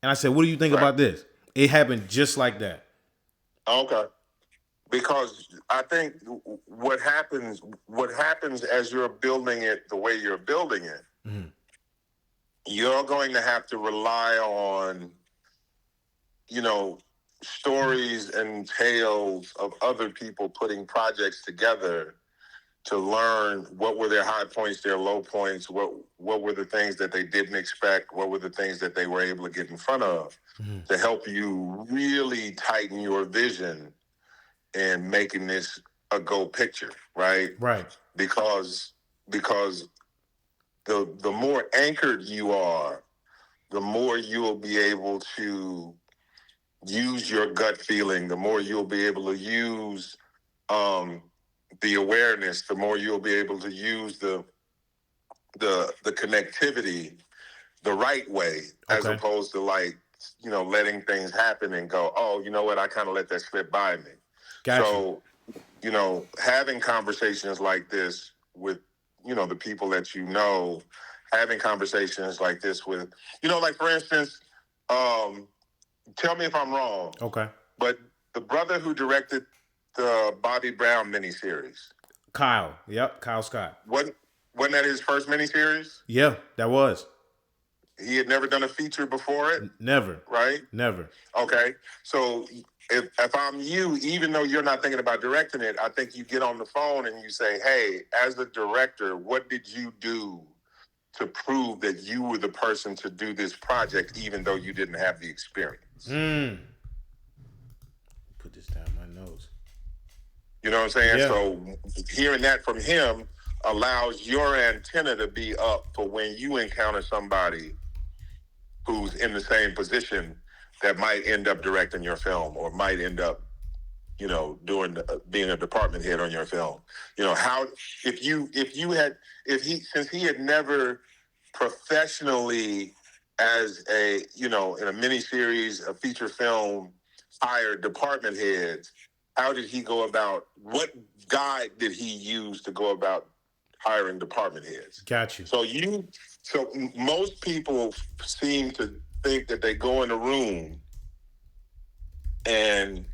And I said, what do you think about this? It happened just like that. Okay. Because I think what happens as you're building it the way you're building it, mm-hmm. you're going to have to rely on, you know, stories and tales of other people putting projects together to learn what were their high points, their low points, what were the things that they didn't expect, what were the things that they were able to get in front of, mm-hmm. to help you really tighten your vision and making this a go picture, right? Right. Because the more anchored you are, the more you will be able to use your gut feeling, the more you'll be able to use the awareness, the more you'll be able to use the connectivity the right way, as opposed to like, you know, letting things happen and go, oh, you know what, I kind of let that slip by me. Gotcha. So, you know, having conversations like this with, you know, the people that you know, having conversations like this with, you know, like for instance, tell me if I'm wrong. Okay. But the brother who directed the Bobby Brown miniseries. Kyle. Yep. Kyle Scott. Wasn't that his first miniseries? Yeah, that was. He had never done a feature before it, Never. right? Never. Okay. So if I'm you, even though you're not thinking about directing it, I think you get on the phone and you say, hey, as a director, what did you do to prove that you were the person to do this project, even though you didn't have the experience? Put this down my nose. You know what I'm saying? Yeah. So hearing that from him allows your antenna to be up for when you encounter somebody who's in the same position that might end up directing your film or might end up, being a department head on your film. Since he had never professionally as in a miniseries, a feature film, hired department heads, how did he go about, what guide did he use to go about hiring department heads? Got you. So most people seem to think that they go in a room and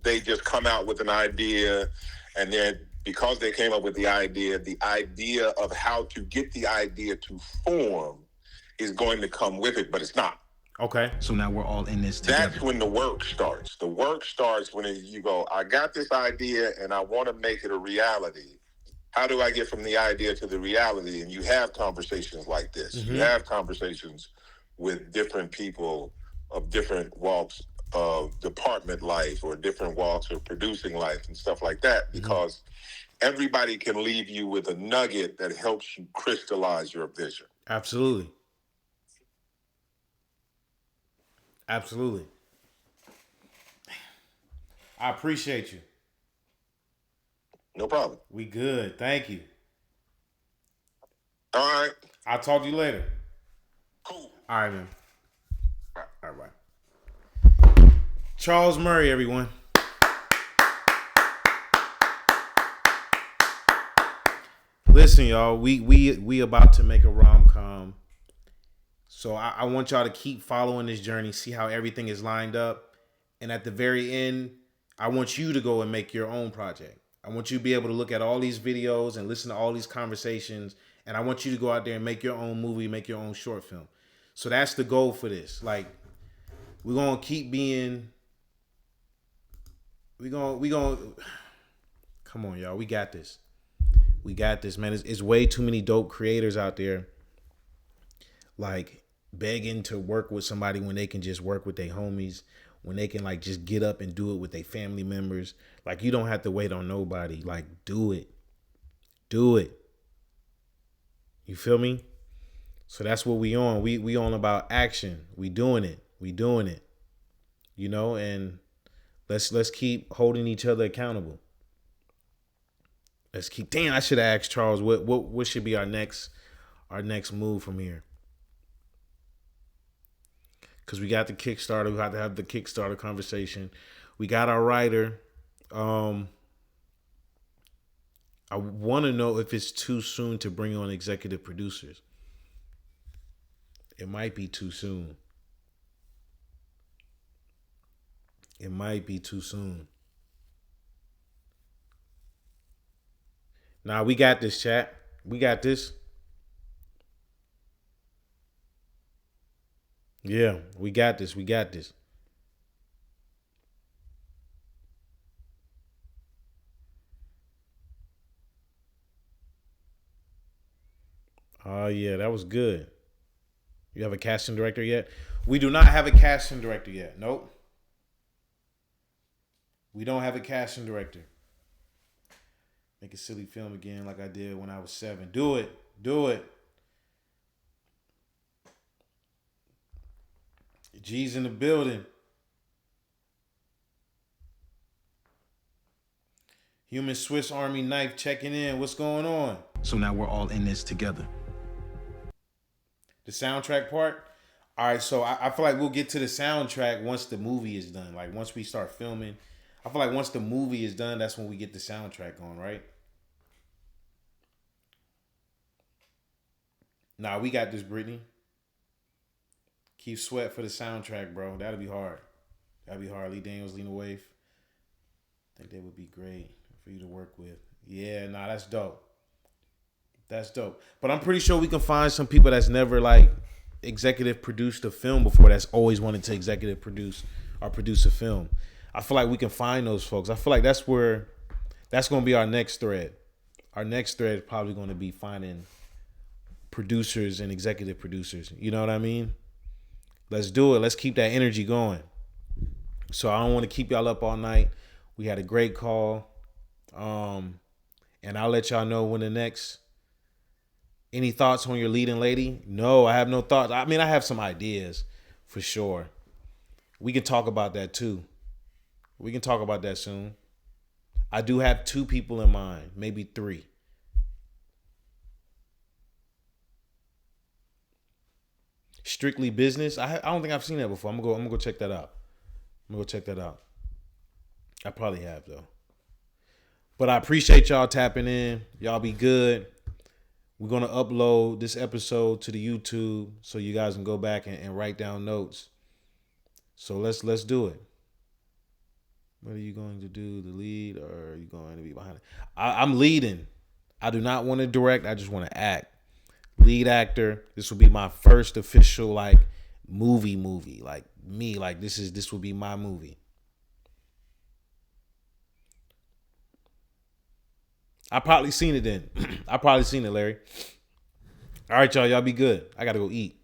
they just come out with an idea, and then because they came up with the idea of how to get the idea to form is going to come with it, but it's not. Okay. So now we're all in this together. That's when the work starts. The work starts when you go, I got this idea and I want to make it a reality. How do I get from the idea to the reality? And you have conversations like this. Mm-hmm. You have conversations with different people of different walks of department life or different walks of producing life and stuff like that, because everybody can leave you with a nugget that helps you crystallize your vision. Absolutely. Absolutely. I appreciate you. No problem. We good. Thank you. All right. I'll talk to you later. Cool. All right, man. All right. Charles Murray, everyone. Listen, y'all. We about to make a rom-com. So I want y'all to keep following this journey, see how everything is lined up. And at the very end, I want you to go and make your own project. I want you to be able to look at all these videos and listen to all these conversations. And I want you to go out there and make your own movie, make your own short film. So that's the goal for this. Like, we're going to keep being... We're going to... Come on, y'all. We got this. We got this, man. It's way too many dope creators out there, like, begging to work with somebody when they can just work with their homies, when they can, like, just get up and do it with their family members. Like, you don't have to wait on nobody. Like, do it. Do it. You feel me? So that's what we on. We on about action. We doing it. We doing it. You know, and let's keep holding each other accountable. Let's keep. Damn, I should have asked Charles what should be our next move from here. Because we got the Kickstarter. We got to have the Kickstarter conversation. We got our writer. I want to know if it's too soon to bring on executive producers. It might be too soon. It might be too soon. Nah, we got this, chat. We got this. Yeah, we got this. We got this. Oh, yeah, that was good. You have a casting director yet? We do not have a casting director yet. Nope. We don't have a casting director. Make a silly film again like I did when I was 7. Do it. Do it. G's in the building. Human Swiss Army Knife checking in. What's going on? So now we're all in this together. The soundtrack part? All right, so I feel like we'll get to the soundtrack once the movie is done. Like, once we start filming. I feel like once the movie is done, that's when we get the soundtrack on, right? Nah, we got this, Brittany. Keep Sweat for the soundtrack, bro. That'll be hard. That'll be hard. Lee Daniels, Lena Waithe. I think they would be great for you to work with. Yeah, nah, that's dope. That's dope. But I'm pretty sure we can find some people that's never, like, executive produced a film before that's always wanted to executive produce or produce a film. I feel like we can find those folks. I feel like that's going to be our next thread. Our next thread is probably going to be finding producers and executive producers. You know what I mean? Let's do it. Let's keep that energy going. So I don't want to keep y'all up all night. We had a great call. And I'll let y'all know when the next. Any thoughts on your leading lady? No, I have no thoughts. I mean, I have some ideas for sure. We can talk about that too. We can talk about that soon. I do have 2 people in mind, maybe 3. Strictly Business. I don't think I've seen that before. I'm gonna go check that out. I probably have though. But I appreciate y'all tapping in. Y'all be good. We're going to upload this episode to the YouTube so you guys can go back and write down notes. So let's do it. What are you going to do? The lead, or are you going to be behind it? I'm leading. I do not want to direct. I just want to act. Lead actor. This will be my first official like movie. Like me. Like this will be my movie. I probably seen it then. I probably seen it, Larry. All right, y'all. Y'all be good. I got to go eat.